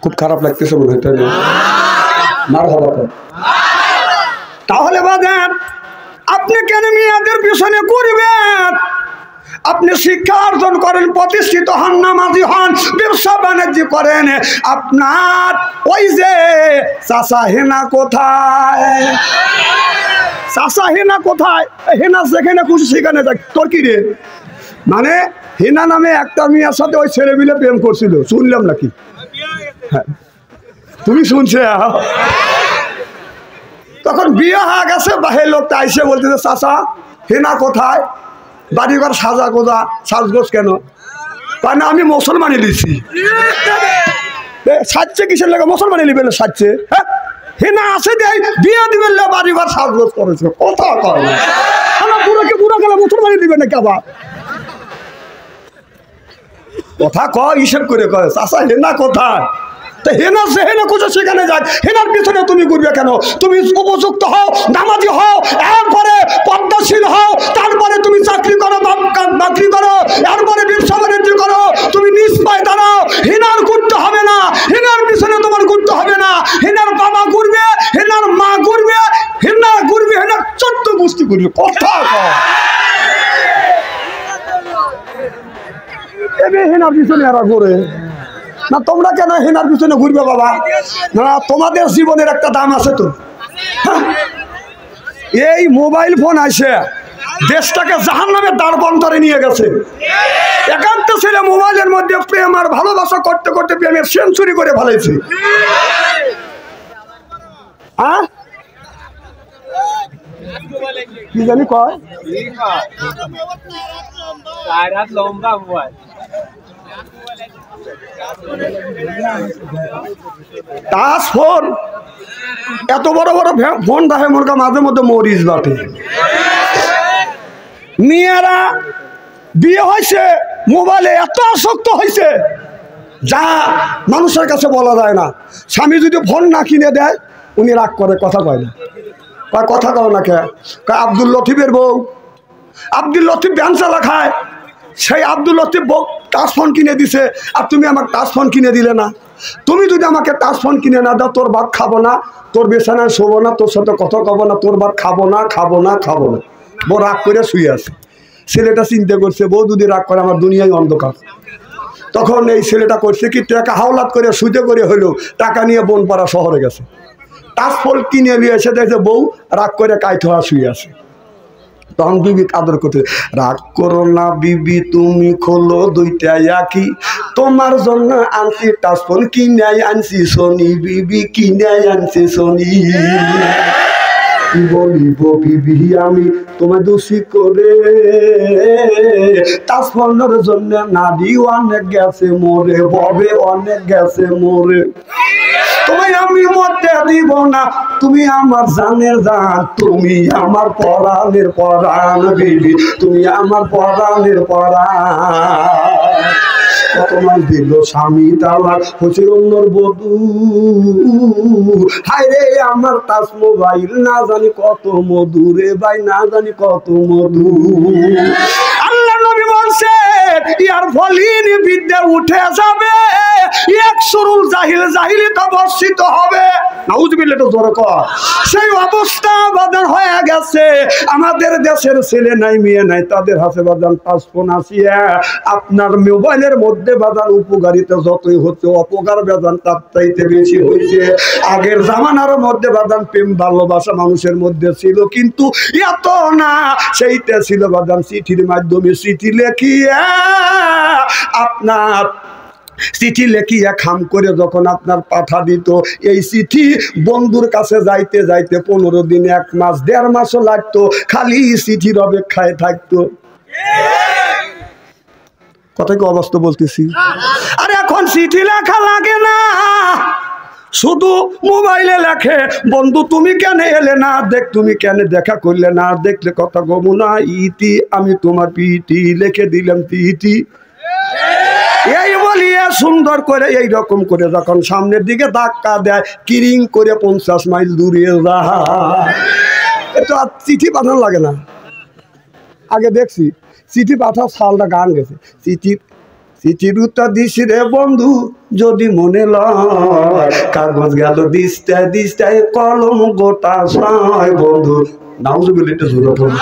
A: খুব খারাপ লাগতেছে মনে হয়, মার হবা তো। তাহলে বাজান আপনি কেন মেয়েদের পিছনে ঘুরবেন? আপনি শিক্ষা অর্জন করেন, প্রতিষ্ঠিত হন, নামাজি হন, ব্যবসা বাণিজ্য করেন, আপনার ওই যে চাচা হেনা কোথায়? চাচা হেনা কোথায়? হেনা যেখানে খুশি সেখানে যাক, তোর কি রে? মানে হেনা নামে একটা মেয়ের সাথে ওই ছেলে মিলে প্রেম করছিল, শুনলাম নাকি? হ্যাঁ, তুমি শুনছে? তখন বিয়ে হয়ে গেছে, বাহির লোকটা আইসে বলতেছে চাচা হেনা কোথায়? বাড়িঘর সাজা গোজা সাজগোজ কেন? কারণ আমি মুসলমানই লিখছি। সাজছে কিসের লাগে? মুসলমানই লিখবে সাজছে। হ্যাঁ, হেনা আছে দেয় বিয়ে দিবেন, বাড়িঘর সাজগোজ করেছে, কথা কর না। বুড়োকে বুড়ো গেলে মুসলমানই দিবে নাকি আবার? কথা কয় হিসেব করে কয় চাচা হেনা কোথায়? হেনা যেখানে খুঁজে সেখানে যাক, হেনার পিছনে তুমি ঘুরবে কেন? তুমি উপযুক্ত হও, নামাজি হও, এরপরে পদ্মাশীল হও, তারপরে তুমি চাকরি করো, বাকরি করো, এরপরে ব্যবসা বাণিজ্য করো, তুমি নিজ পায়ে দাঁড়াও। হেনার ঘুরতে হবে না, হেনার পিছনে তোমার ঘুরতে হবে না। হেনার বাবা ঘুরবে, হেনার মা ঘুরবে, হেনা ঘুরবে, হেনার 14 গোষ্ঠী ঘুরবে। কথা কয় হেনার পিছনে এরা ঘুরে না, তোমরা কেন হেনার পিছনে ঘুরবে বাবা? না, তোমাদের জীবনের একটা দাম আছে তো। এই মোবাইল ফোন আসে দেশটাকে জাহান্নামের দ্বার বন্তরে নিয়ে গেছে। একান্ত ছেলে মোবাইলের মধ্যে প্রেম আর ভালোবাসা করতে করতে প্রেমের সেঞ্চুরি করে ফেলেছে। কি জানি কয় টাচ ফোন, এত বড় বড় ফোন দেখে মোর মাঝে মধ্যে মরিচ বাটে। মেয়েরা বিয়ে হয়েছে মোবাইলে এত আসক্ত হয়েছে যা মানুষের কাছে বলা যায় না। স্বামী যদি ফোন না কিনে দেয় উনি রাগ করে, কথা কয় না। কথা কও না কে? আব্দুল লতিফের বউ, আব্দুল লতিফ ব্যান চালা খায়, সেই আব্দুল লতিফ বউ টাচ ফোন কিনে দিছে, আর তুমি আমাকে টাচ ফোন কিনে দিলে না। তুমি যদি আমাকে টাচ ফোন কিনে না দাও, তোর ভাত খাবো না, তোর বিছানায় শোবো না, তোর সাথে কথা কব না, তোর ভাত খাবো না, খাবো না, খাবো না। বউ রাগ করে শুয়ে আছে। ছেলেটা চিন্তা করছে বউ যদি রাগ করে আমার দুনিয়ায় অন্ধকার। তখন এই ছেলেটা করছে কি, টাকা হাওলাত করে শুতে করে হইলো টাকা নিয়ে বনপাড়া শহরে গেছে। টাচ ফোন কিনে নিয়ে এসে দেখছে বউ রাগ করে কাইট হওয়া শুয়ে আছে। তখন বিবি আদর করতে, রাগ করো না বিবি, তুমি খোলো দুইটা একই, তোমার জন্য আনছি টাচ ফোন, কিনে আনছি সোনি বিবি, কিনে আনছি সোনি। বলিব বিবি আমি তোমায় দোষী করে, টাচ ফোনের জন্য নারী অনেক গেছে মরে, ববে অনেক গেছে মরে। তোমায় আমি মরতে দিব না, তুমি আমার জানের জান, তুমি আমার পরাণের পরাণ বিবি, তুমি আমার পরাণের পরাণ। কত মাস দিল স্বামী তালাক, হচ্ছে অন্যর বধূ। হায় রে আমার টাচ মোবাইল, না জানি কত মধু রে ভাই, না জানি কত মধু। আল্লাহ নবী বলছে ইয়ার ফলিন বিদ্যা উঠে যাবে, এক সুরুল জাহিল জাহিলিতে বর্ষিত হবে। নাউজুবিল্লাহ তো জোরে কর। সেই অবস্থা বাজান হয়ে গেছে। আমাদের দেশের ছেলে নাই মেয়ে নাই, তাদের হাতে বাজান পাসপোর্ট আসিয়া আপনার মোবাইলের মধ্যে বাজান উপকারিতা যতই হচ্ছে অপকার বাজান তার চাইতে বেশি হয়েছে। আগের জামানার মধ্যে বাজান প্রেম ভালোবাসা মানুষের মধ্যে ছিল, কিন্তু এত না। সেইটা ছিল বাজান চিঠির মাধ্যমে, চিঠি লেখিয়া আপনার চিঠি লেখিয়া খাম করে যখন আপনার পাঠা দিত, এই চিঠি বন্ধুর কাছে যাইতে যাইতে 15 দিন 1 মাস 1.5 মাসও লাগতো, খালি চিঠির অপেক্ষায় থাকতো। কথা কি অবস্থা বলতেছি? আর এখন চিঠি লেখা লাগে না, শুধু মোবাইলে লেখে, বন্ধু তুমি কেন এলে না, দেখ তুমি কেন দেখা করলে না, দেখলে কথা গমু না, ইতি আমি তোমার পিটি লিখে দিলাম পিটি। এই বলিয়া সুন্দর করে এই রকম করে যখন সামনের দিকে ধাক্কা দেয়, কিরিং করে 50 মাইল দূরে যায়। এটা চিঠি পাঠানো লাগে না। আগে দেখছি চিঠি পাঠা সালটা গান গেছে, চিঠির উত্তর দিস রে বন্ধু যদি মনে লয়, কাগজ গেল দিস্তায় দিস্তায় কলম গোটা সায় বন্ধু। নাউজুবিল্লাহ একটু জোরে বল।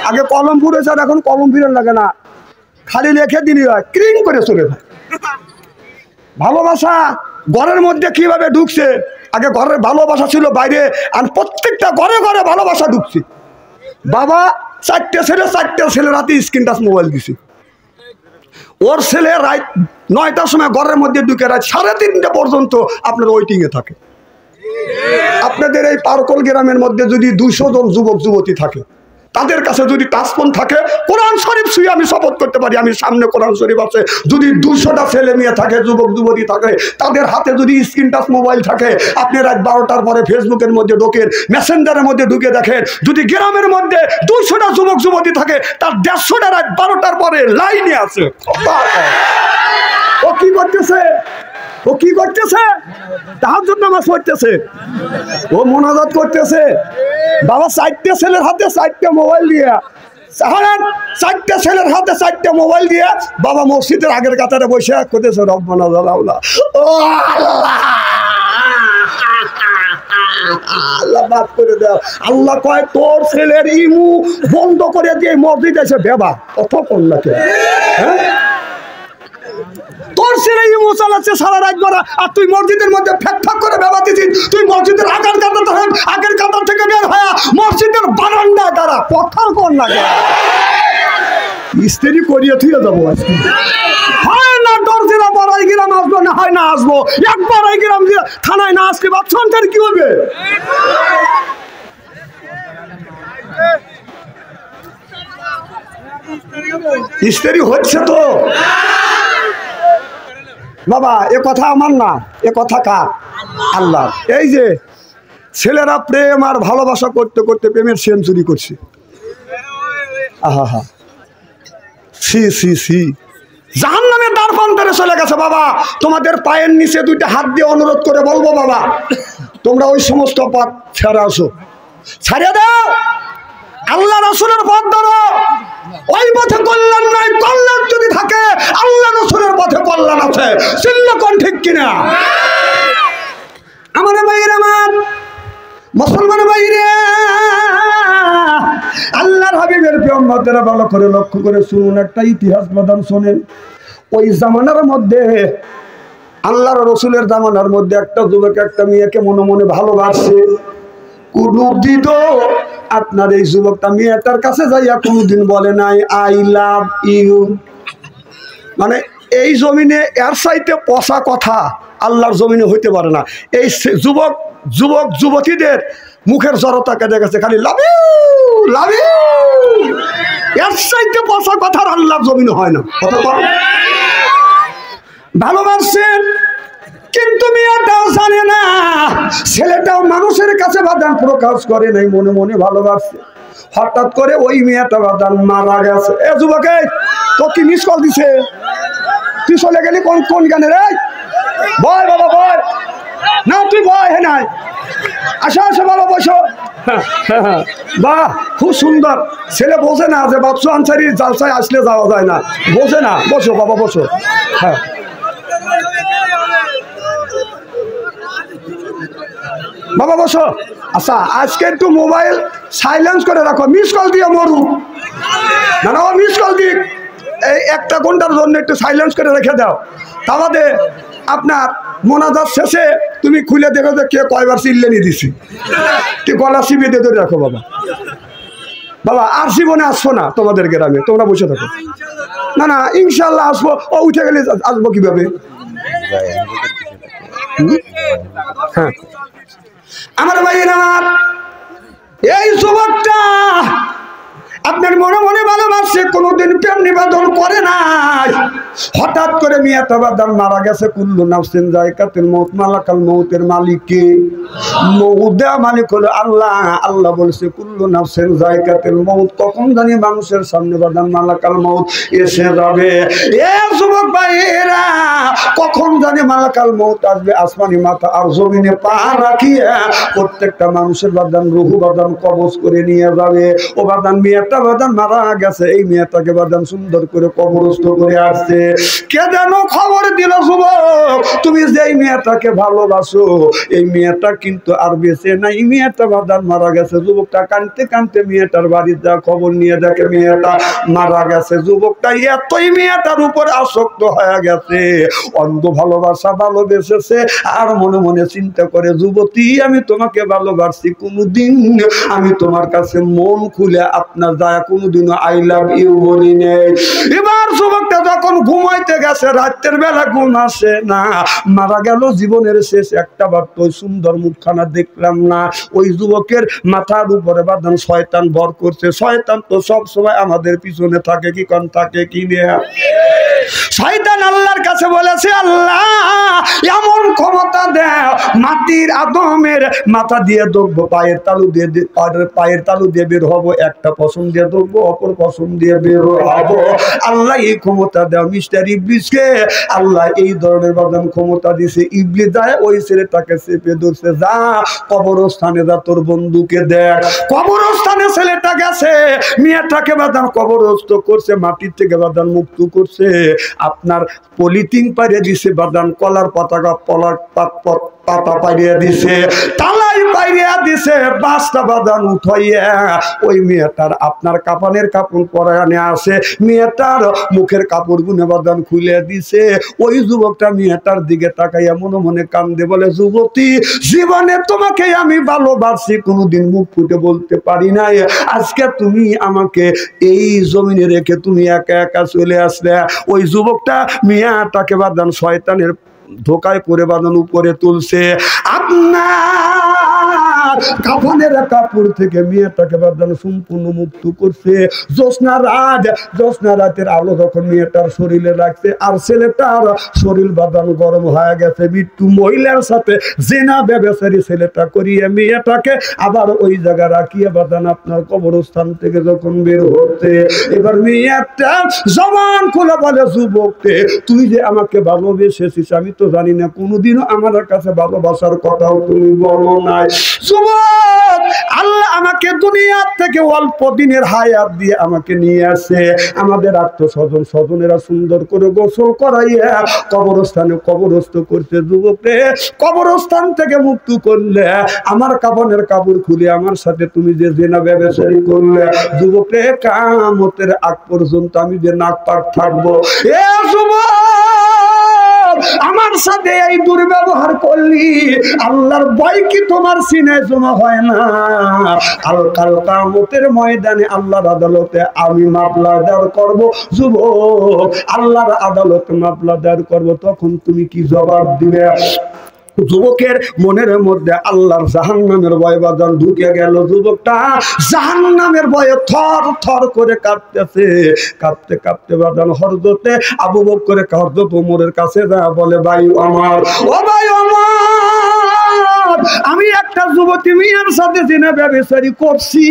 A: আগে কলম পুড়েছে, আর এখন কলম ফিরে লাগে না, খালি লেখে দিলি হয়, ক্রিং করে চলে যায়। ভালোবাসা ঘরের মধ্যে কিভাবে ঢুকছে? আগে ঘরের ভালোবাসা ছিল বাইরে, আর প্রত্যেকটা ঘরে ঘরে ভালোবাসা ঢুকছে। বাবা 4টে ছেলে রাতে স্ক্রিন টাচ মোবাইল দিছে, ওর ছেলে রাত 9টার সময় ঘরের মধ্যে ঢুকে রাত 3:30 পর্যন্ত আপনার ওয়েটিংয়ে থাকে। আপনাদের এই পারকল গ্রামের মধ্যে যদি 200 জন যুবক যুবতী থাকে, তাদের কাছে যদি টাচফোন থাকে, কোরআন শরীফ ছুঁয়ে আমি শপথ করতে পারি, আমি সামনে কোরআন শরীফ আছে, যদি 200টা ছেলে মেয়ে থাকে, যুবক যুবতী থাকে, তাদের হাতে যদি স্ক্রিন টাচ মোবাইল থাকে, আপনি রাত 12টার পরে ফেসবুকের মধ্যে ঢোকেন, মেসেঞ্জারের মধ্যে ঢুকে দেখেন, যদি গ্রামের মধ্যে 200টা যুবক যুবতী থাকে, তার 150টা রাত 12টার পরে লাইনে আছে। ও কি করতেছে? ও কি করতেছে? তাহাজ্জুদ নামাজ পড়তেছে, ও মোনাজাত করতেছে। বাবা 4টে ছেলের হাতে 4টে মোবাইল দিয়ে, 4টে ছেলের হাতে 4টে মোবাইল দিয়ে বাবা মসজিদের আগের কাতারে বসে করতেছে রব্বানা জালাউলা। ও আল্লাহ মাফ করে দাও। আল্লাহ কয় তোর ছেলের ইমু বন্ধ করে দিয়ে মসজিদ এসে বেবা কত করলাকে। হ্যাঁ, তোর ছেলে ইমু চালাচ্ছে সারা রাত ভরা, আর তুই মসজিদের মধ্যে ফ্যাক করে ব্যবহার দিচ্ছিস। তুই মসজিদের আগের কাতার থেকে বের হয়ে মসজিদের বারান্দা দ্বারা পথার কর না, স্ত্রী করিয়ে থুয়ে যাবো আজকে। হয় না দরজিরা বড়াই গ্রাম আসবো, না হয় না আসবো, একবার এই গ্রাম থানায় না আসলে বাচ্চার কি হবে? স্ত্রী হচ্ছে তো বাবা, এ কথা আমার না, এ কথা কার? আল্লাহ। এই যে ছেলেরা প্রেম আর ভালোবাসা করতে করতে প্রেমের সেঞ্চুরি করছে। আহা হা, সি সি সি, জাহান্নামের দ্বার প্রান্তে চলে গেছে। বাবা তোমাদের পায়ের নিচে 2টা হাত দিয়ে অনুরোধ করে বলবো, বাবা তোমরা ওই সমস্ত পথ ছেড়ে আসো, ছাড়িয়ে দাও, আল্লাহ রাসূলের পথ ধরো। ওই পথে কল্যাণ নাই, কল্যাণ যদি থাকে আল্লাহ রাসূলের পথে কল্যাণ আছে। চিল্লা কোন ঠিক কিনা? আমার ভাইরা, আমার মুসলমান ভাইরা, আল্লাহর হাবিবের প্রিয়ম্বতেরা ভালো করে লক্ষ্য করে শুনুন, একটা ইতিহাস প্রদান শোনেন। ওই জামানার মধ্যে, আল্লাহর রাসূলের জামানার মধ্যে, একটা যুবক একটা মেয়েকে মনে মনে ভালোবাসে। কোনদিন আপনার এই যুবকটা মেয়েটার কাছে যাইয়া কোনদিন বলে নাই আই লাভ ইউ। মানে এই জমিনে এর চাইতে পচা কথা আল্লাহর জমিনে হইতে পারে না। এই যুবক যুবতীদের মুখের জড়তা কেটে গেছে, খালি লাভ ইউ লাভ ইউ, এর চাইতে পচা কথা আল্লাহর জমিনে হয় না। ভালোবাসছেন, কিন্তু মেয়েটাও জানে না, ছেলেটাও মানুষের কাছে বাদান প্রকাশ করে নাই, মনে মনে ভালোবাসছে। হঠাৎ করে ওই মেয়েটা বাদান মারা গেছে। এ যুবকে, তো কি মিস কল দিছে? তুই চলে গেলি কোন গানে রে? বয় বাবা বয় না, তুই বয়। হ্যাঁ নাই, আসো আসো বাবা বসো। বাহ, খুব সুন্দর। ছেলে বোঝে না যে বাদশু আনসারির জালসায় আসলে যাওয়া যায় না, বোঝে না। বসো বাবা বসো। হ্যাঁ বাবা বসো। আচ্ছা আজকে একটু মোবাইল সাইলেন্স করে রাখো, মিস কল দিয়ে মরু না, না মিস কল দিক, এই একটা ঘন্টার জন্য একটু সাইলেন্স করে রেখে দাও। তাহলে আপনার মোনাজাত শেষে তুমি খুলে দেখো যে কে কয়বার চিল্লেনি দিছি, তুই গলা চিবিয়ে দিয়ে ধরে রাখো। বাবা বাবা আর জীবনে আসবো না তোমাদের গ্রামে, তোমরা বসে থাকো। না না ইনশাল্লাহ আসবো। ও উঠে গেলে আসবো কিভাবে? হ্যাঁ আমার ভাইয়ের, আমার এই যুবকটা আপনার মনে মনে ভালোবাসে, কোনোদিন প্রেম নিবেদন করে নাই। হঠাৎ করে মিয়াটা বাদাম মারা গেছে। কুল্লু নাফসিন যায়কাতুল মউত, মালাকাল মউতের মালিক কে? মউত দেওয়া মালিক হলো আল্লাহ। আল্লাহ বলছে কুল্লু নাফসিন যায়কাতুল মউত, কখন জানি মানুষের সামনে বাদাম মালাকাল মউত এসে যাবে। এ যুবক ভাইয়েরা, কখন জানি মালাকাল মউত আসবে, আসমানি মাথা আর জমিনে পা রাখিয়া প্রত্যেকটা মানুষের বাদাম রুহু বাদাম কবজ করে নিয়ে যাবে। ও বাদাম মিয়াটা বাদাম মারা গেছে, এই মেয়েটাকে বাদাম সুন্দর করে কবরস্থ করে আসছে। কে যেন খবর দিল, যুবক তুমি যেই মেয়েটাকে ভালোবাসো এই মেয়েটা কিন্তু আর বেঁচে নাই, মেয়েটা বাদাম মারা গেছে। যুবকটা কাঁদতে কাঁদতে মেয়েটার বাড়ির যা খবর নিয়ে দেখে মেয়েটা মারা গেছে। যুবকটা এতই মেয়েটার উপর আসক্ত হয়ে গেছে, অন্ধ ভালোবাসা ভালোবেসেছে। আর মনে মনে চিন্তা করে, যুবতী আমি তোমাকে ভালোবাসি, কোনোদিন আমি তোমার কাছে মন খুলে আপনার যায় কোনোদিনও আই লাভ ইউ বলি নেই। এবার যুবকটা যখন ঘুমাইতে গেছে, রাতের বেলা ঘুম আসে না, মারা গেল জীবনের শেষ একটা বার তো সুন্দর মুখখানা দেখলাম না। ওই যুবকের মাথার উপরে বাদান শয়তান ভর করছে। শয়তান তো সব সময় আমাদের পিছনে থাকে, কি কোন থাকে কি নিয়ে। শয়তান আল্লাহর কাছে বলেছে, আল্লাহ এমন ক্ষমতা দাও, মাটির আদমের মাথা দিয়ে দেখবো, পায়ের তালু দিয়ে পায়ের তালু দিয়ে বের হবো, একটা পছন্দ দিয়ে দেখবো, অপর পছন্দ দিয়ে বের হবো। আল্লাহ এই ক্ষমতা দাও মিস্টার ইবলিসকে। আল্লাহ এই ধরনের বাদাম ক্ষমতা দিছে। ইবলিস যায় ওই ছেলেটাকে চেপে ধরছে, যা কবরস্থানে যা তোর বন্ধুকে দেখ। কবরস্থানে ছেলেটা গেছে, মেয়েটাকে বাদাম কবরস্থ করছে, মাটির থেকে বাদাম মুক্ত করছে। আপনার পলিথিন পাইরে দিছে বাদাম, কলার পাতাকা পলার পাতা পাইরিয়া দিছে, তালাই পাইরিয়া দিছে, বাসটা বাদান উঠাইয়া ওই মেয়েটার আপনার কাপানের কাপড় পরায় নিয়ে আসে, মেয়েটার মুখের কাপড় গুনে বাদান খুলে দিছে। ওই যুবকটা মেয়েটার দিকে তাকাইয়া মনে মনে কান্দে, বলে যুবতী জীবনে তোমাকে আমি ভালোবাসি, কোনোদিন মুখ ফুটে বলতে পারি নাই। আজকে তুমি আমাকে এই জমিনে রেখে তুমি একা একা চলে আসলে। ওই যুবকটা মেয়েটাকে বাদান শয়তানের ধোকায় পরে বাদান উপরে তুলছে। আপনার কাফনের কাপড় থেকে মেয়েটাকে বাদান সম্পূর্ণ মুক্ত করছে। জ্যোৎস্না রাতের আলো যখন মেয়েটার শরীরে লাগছে, আর ছেলেটার শরীর বাদান গরম হয়ে গেছে। মৃত্যু মহিলার সাথে জেনা ব্যবসায়ী ছেলেটা করিয়ে মেয়েটাকে আবার ওই জায়গা রাখিয়ে বাদান আপনার কবরস্থান থেকে যখন বের হচ্ছে, এবার মেয়েটা জবান খুলে বলে, যুবককে তুই যে আমাকে ভালোবেসেছিস আমি তো জানি না, কোনোদিনও আমার কাছে ভালোবাসার কথাও তুমি বলো নাই। যুবক আল্লাহ আমাকে দুনিয়ার থেকে অল্প দিনের হায়াত দিয়ে আমাকে নিয়ে আসে, আমাদের আত্মস্বজন স্বজনেরা সুন্দর করে গোসল করাইয়া কবরস্থানে কবরস্থ করছে। যুবককে কবরস্থান থেকে মুক্ত করলে, আমার কাফনের কাপড় খুলে আমার সাথে তুমি যে জেনা ব্যবসায়ী করলে, যুবককে কিয়ামতের আগ পর্যন্ত আমি যে নাক পাক থাকবো। এ যুবক আমার সাথে এই দুর্ব্যবহার করলি, আল্লাহর ভয় কি তোমার সিনায় জমা হয় না? কাল কিয়ামতের ময়দানে আল্লাহর আদালতে আমি মামলা দায়ের করব। যুবক আল্লাহর আদালতে মামলা দায়ের করব, তখন তুমি কি জবাব দিবে? যুবকের মনের মধ্যে আল্লাহর জাহান্নামের ভয় বাদান ঢুকে গেল। যুবকটা জাহান্নামের ভয়ে থর থর করে কাঁপতেছে। কাঁপতে কাঁপতে বাদান হযরতে আবু বকর হযরত ওমরের কাছে যা বলে, ভাই আমার, ও ভাই আমার, আমি একটা যুবতী মেয়ের সাথে জেনা ব্যভিচারী করছি,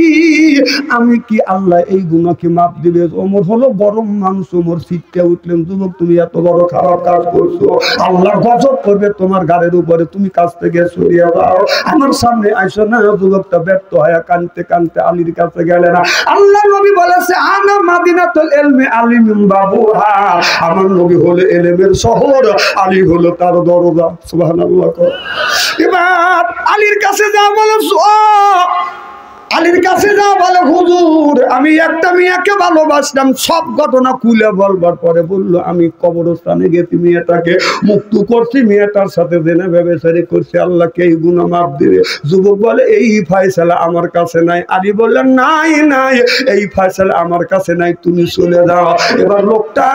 A: আমি কি আল্লাহ এই গুনাহকে মাফ দিবে? ওমর হলো গরম মানুষ, ওমর সিটকে উঠলেন, যুবক তুমি এত বড় খারাপ কাজ করছো, আল্লাহ গজব করবে তোমার গাড়ির উপরে, তুমি কাছ থেকে সরিয়ে দাও, আমার সামনে আইসো না। যুবকটা ব্যর্থ হয়ে কাঁদতে কাঁদতে আলীর কাছে গেলেন। আল্লাহ নবী বলেছে, আনা মাদিনাতুল ইলমি আলিমিন বাবুহা, আমার নবী হলো ইলমের শহর, আলী হলো তার দরজা। সুবহানাল্লাহ। এবার আলীর কাছে যা বলে আলীর কাছে যা বলে হুজুর আমি একটা মেয়েকে ভালোবাসতাম। সব ঘটনা খুলে বলবার পরে বলল আমি কবরস্থানে গেছি, মেয়েটাকে মুক্ত করছি, মেয়েটার সাথে জেনে ব্যভিচারী করছি, আল্লাহকে এই গুনাহ মাফ দিবে। যুবক বলে এই ফয়সালা আমার কাছে নাই। আলী বললেন নাই নাই, এই ফয়সালা আমার কাছে নাই, তুমি চলে যাও। এবার লোকটা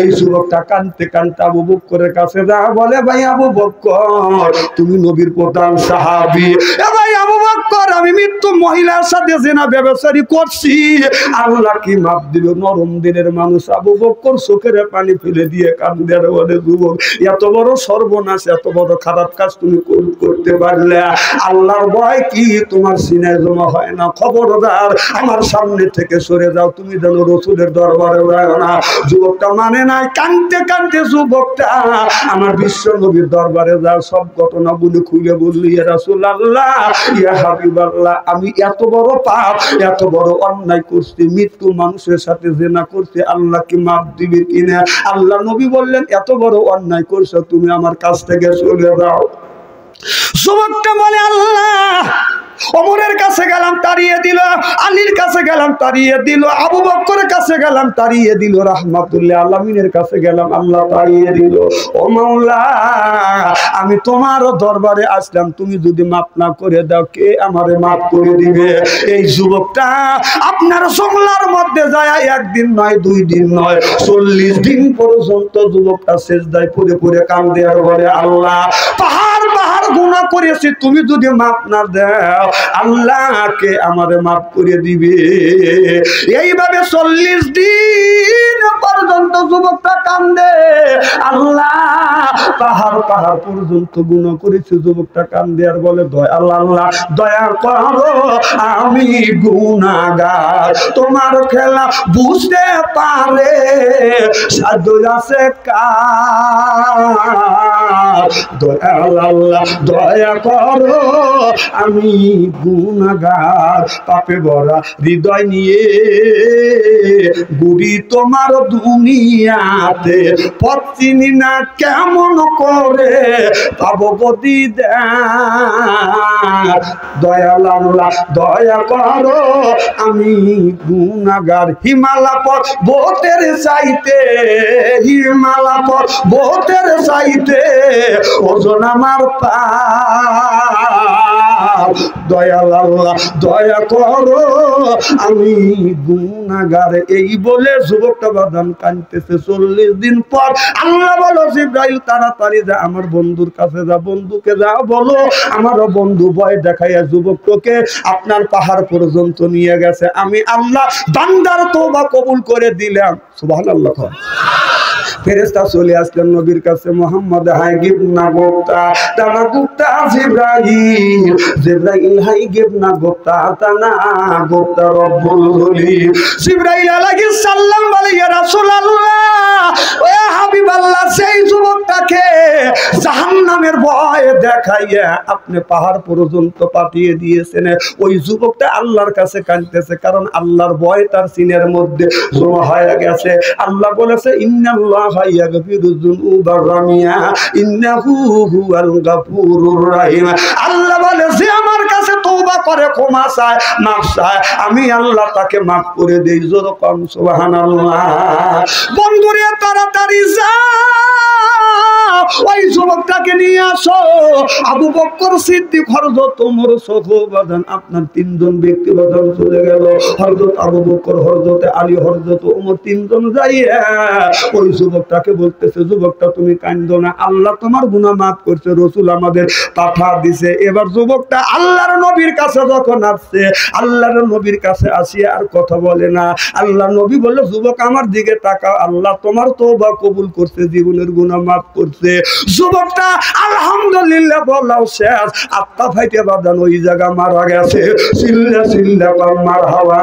A: এই যুবকটা কাঁদতে কাঁদতে আবু বকরের কাছে যা বলে ভাই আবু বকর তুমি নবীর প্রধান সাহাবী, এ ভাই আবু বকর আমি মৃত্যু মহিলার সাথে জেনা ব্যভিচারী করছি, আল্লাহ কি মাফ দিল। নরম দিনের মানুষ আবু বকর চোখের পানি ফেলে দিয়ে কাঁদে আর বলে যুবক এত বড় সর্বনাশ, এত বড় খারাপ কাজ তুমি করতে পারলে, আল্লাহর ভয় কি তোমার সিনায় জমা হয় না? খবরদার আমার সামনে থেকে সরে যাও, তুমি যেন রাসূলের দরবারে যাও না। যুবকটা মানে নাই, কাঁদতে কাঁদতে যুবকটা আমার বিশ্ব নবীর দরবারে যাও, সব ঘটনা বলে খুলে বললি ইয়া রাসূলুল্লাহ ইয়া হাবিবাল্লাহ আমি এত বড় পাপ, এত বড় অন্যায় করছি, মৃত্যু মানুষের সাথে জেনা করছি, আল্লাহ কি মাফ দিবে কিনা? আল্লাহ নবী বললেন এত বড় অন্যায় করছো, তুমি আমার কাছ থেকে চলে যাও। যুবকটা বলে আল্লাহ ওমরের কাছে গেলাম তাড়িয়ে দিল, আলীর কাছে গেলাম তাড়িয়ে দিল, আবু বকরের কাছে গেলাম তাড়িয়ে দিল, রাহমাতুল্লাহ আলামিনের কাছে গেলাম আল্লাহ তাড়িয়ে দিল। ও মাওলা আমি তোমার দরবারে আসলাম, তুমি যদি মাফ না করে দাও কে আমারে মাফ করে দিবে? এই যুবকটা আপনার জঙ্গলার মধ্যে যায় একদিন নয়, 2 দিন নয়, 40 দিন পর্যন্ত যুবকটা সিজদায় পড়ে পড়ে কাঁদে আর বলে আল্লাহ পাহাড় পাহাড় গুনাহ করেছি, তুমি যদি মাফ না দাও আল্লাহকে আমারে মাফ করে দিবে। এইভাবে 40 দিন পর্যন্ত যুবকটা কান্দে, আল্লাহ পাহাড় পাহাড় পর্যন্ত গুনাহ করেছে, যুবকটা কান্দে আর বলে আল্লাহ আল্লাহ দয়া করো আমি গুনাহগার, তোমার খেলা বুঝতে পারে সাধু আছে কার, দয়া আল্লাহ দয়া করো আমি গুনাহগার, পাপে ভরা হৃদয় নিয়ে ঘুরি তোমার দুনিয়াতে, পথ চিনি না কেমন করে পাবো গদি দয়া আল্লাহ দয়া করো আমি গুনাহগার, হিমালয় পর্বতের চাইতে হিমালয় পর্বতের চাইতে ওজন আমার পাপ, দয়াল আল্লাহ দয়া করো আমি গুনাহগার। এই বলে যুবকটা বাদান কাঁদতেছে। 40 দিন পর আল্লাহ বলো জিবরাইল তাড়াতাড়ি যা আমার বন্ধুর কাছে যা, বন্ধুকে যা বলো আমার বন্ধু ভয় দেখাইয়া যুবককে আপনার পাহাড় পর্যন্ত নিয়ে গেছে, আমি আল্লাহ বান্দার তওবা কবুল করে দিলাম। সুবহানাল্লাহ। ফেরেশতা চলে আসলেন নবীর কাছে, মুহাম্মদ হাই গিবনা গোপ্তা তানা গোপ্তা জিবরাইল, জিবরাইল হাই গিবনা গোপ্তা তানা গোপ্তা রব্বুল গলিব। জিবরাইল আলাইহিস সালাম বলে ইয়া রাসূলুল্লাহ ও হাবিবাল্লাহ সেই যুবকটাকে জাহান্নামের ভয় দেখাইয়া আপনি পাহাড় পর্যন্ত পাঠিয়ে দিয়েছেন। ওই যুবকটা আল্লাহর কাছে কাঁদতেছে, কারণ আল্লাহর ভয় তার সিনের মধ্যে জমা হয়ে গেছে। আল্লাহ বলেছে ইন্নাল্লাহ আল্লাহ বলে যে আমার কাছে তওবা করে ক্ষমা চায় মাফ চায় আমি আল্লাহ তাকে মাফ করে দেই। জোরে কম সুবহানাল্লাহ। বন্ধুরে তাড়াতাড়ি যাও ওই যুবকটাকে নিয়ে আসো। আবু বকর সিদ্দিক, হযরত ওমর, সহবাদান আপনার 3 জন ব্যক্তি বাদান চলে গেল। হযরত আবু বকর, হযরত আলী, হযরত ওমর 3 জন যাইয়া ওই যুবকটাকে বলতেছে যুবকটা তুমি কাঁদো না, আল্লাহ তোমার গুনাহ মাফ করছে, রাসূল আমাদের পাঠা দিছে। এবার যুবকটা আল্লাহর নবীর কাছে যখন আসছে, আল্লাহর নবীর কাছে আসিয়া আর কথা বলে না। আল্লাহ নবী বলল যুবক আমার দিকে তাকাও, আল্লাহ তোমার তওবা কবুল করছে, জীবনের গুনাহ মাফ করছে। যুবকটা আলহামদুলিল্লাহ বলাও শেষ, আত্মা ফাইতে বাদান ওই জায়গা মারা গেছে। চিল্লা চিল্লা কর মারহাবা।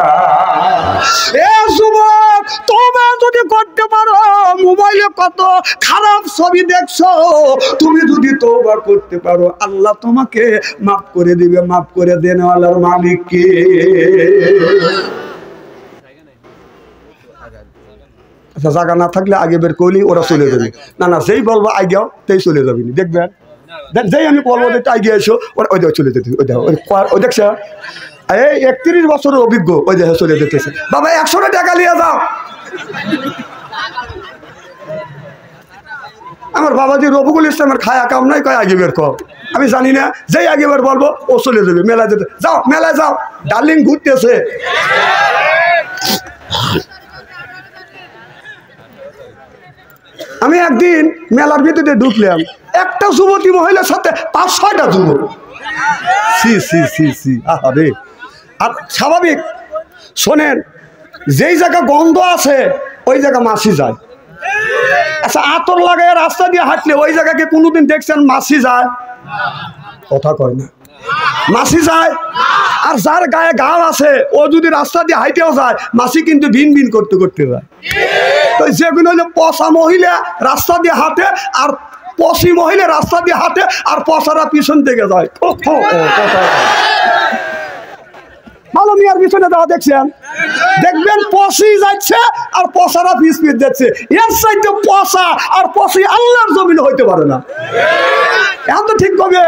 A: এ যুবক তওবা যদি করতে পারো, মোবাইলে কত খারাপ ছবি দেখছো, তুমি যদি তওবা করতে পারো আল্লাহ তোমাকে মাফ করে দিবে। মাফ করে দেনওয়ালার মালিক কে? আচ্ছা জায়গা না থাকলে আগে বের করলেই ওরা চলে যাবে। না না যেই বলবো আইডিয়াও তেই চলে যাবি, দেখবেন যেই আমি বলবো যে তাই গিয়ে এসো ওই দেখো চলে যেতে ওই দেখছে এই 31 বছরের অভিজ্ঞ ওই দেখে চলে যেতেছে বাবা 100 টাকা নিয়ে যাও আমার বাবাজি রফিকুল ইসলামের খায়া কাম নাই কয় আগে বের কর আমি জানি না যেই আগে বের বলবো ও চলে যাবে মেলায় যেতে যাও মেলায় যাও ডার্লিং ঘুরতেছে আমি একদিন মেলার ভিতরে ঢুকলাম একটা যুবতী মহিলার সাথে 5-6টা যুবক সি সি সি সি আরে আর স্বাভাবিক শোনেন যেই জায়গা গন্ধ আছে ওই জায়গা মাছি যায় আচ্ছা আতর লাগায় রাস্তা দিয়ে হাঁটলে ওই জায়গাকে কোনোদিন দেখছেন মাছি যায় কথা কয় না মাছি যায় আর যার গায়ে ঘাম আছে ও যদি রাস্তা দিয়ে হাইটেও যায় মাছি কিন্তু ভিন ভিন করতে করতে যায় তো যেগুলো হলো পচা মহিলা রাস্তা দিয়ে হাঁটে আর পচি মহিলা রাস্তা দিয়ে হাঁটে আর পচারা পিছন থেকে যায় ভালো মিয়ার পিছনে যাওয়া দেখছেন দেখবেন পচি যাচ্ছে আর পচারা পিছ পিছ যাচ্ছে এর চাইতে পচা আর পচি আল্লাহর জমিন হইতে পারে না এখন তো ঠিক কবে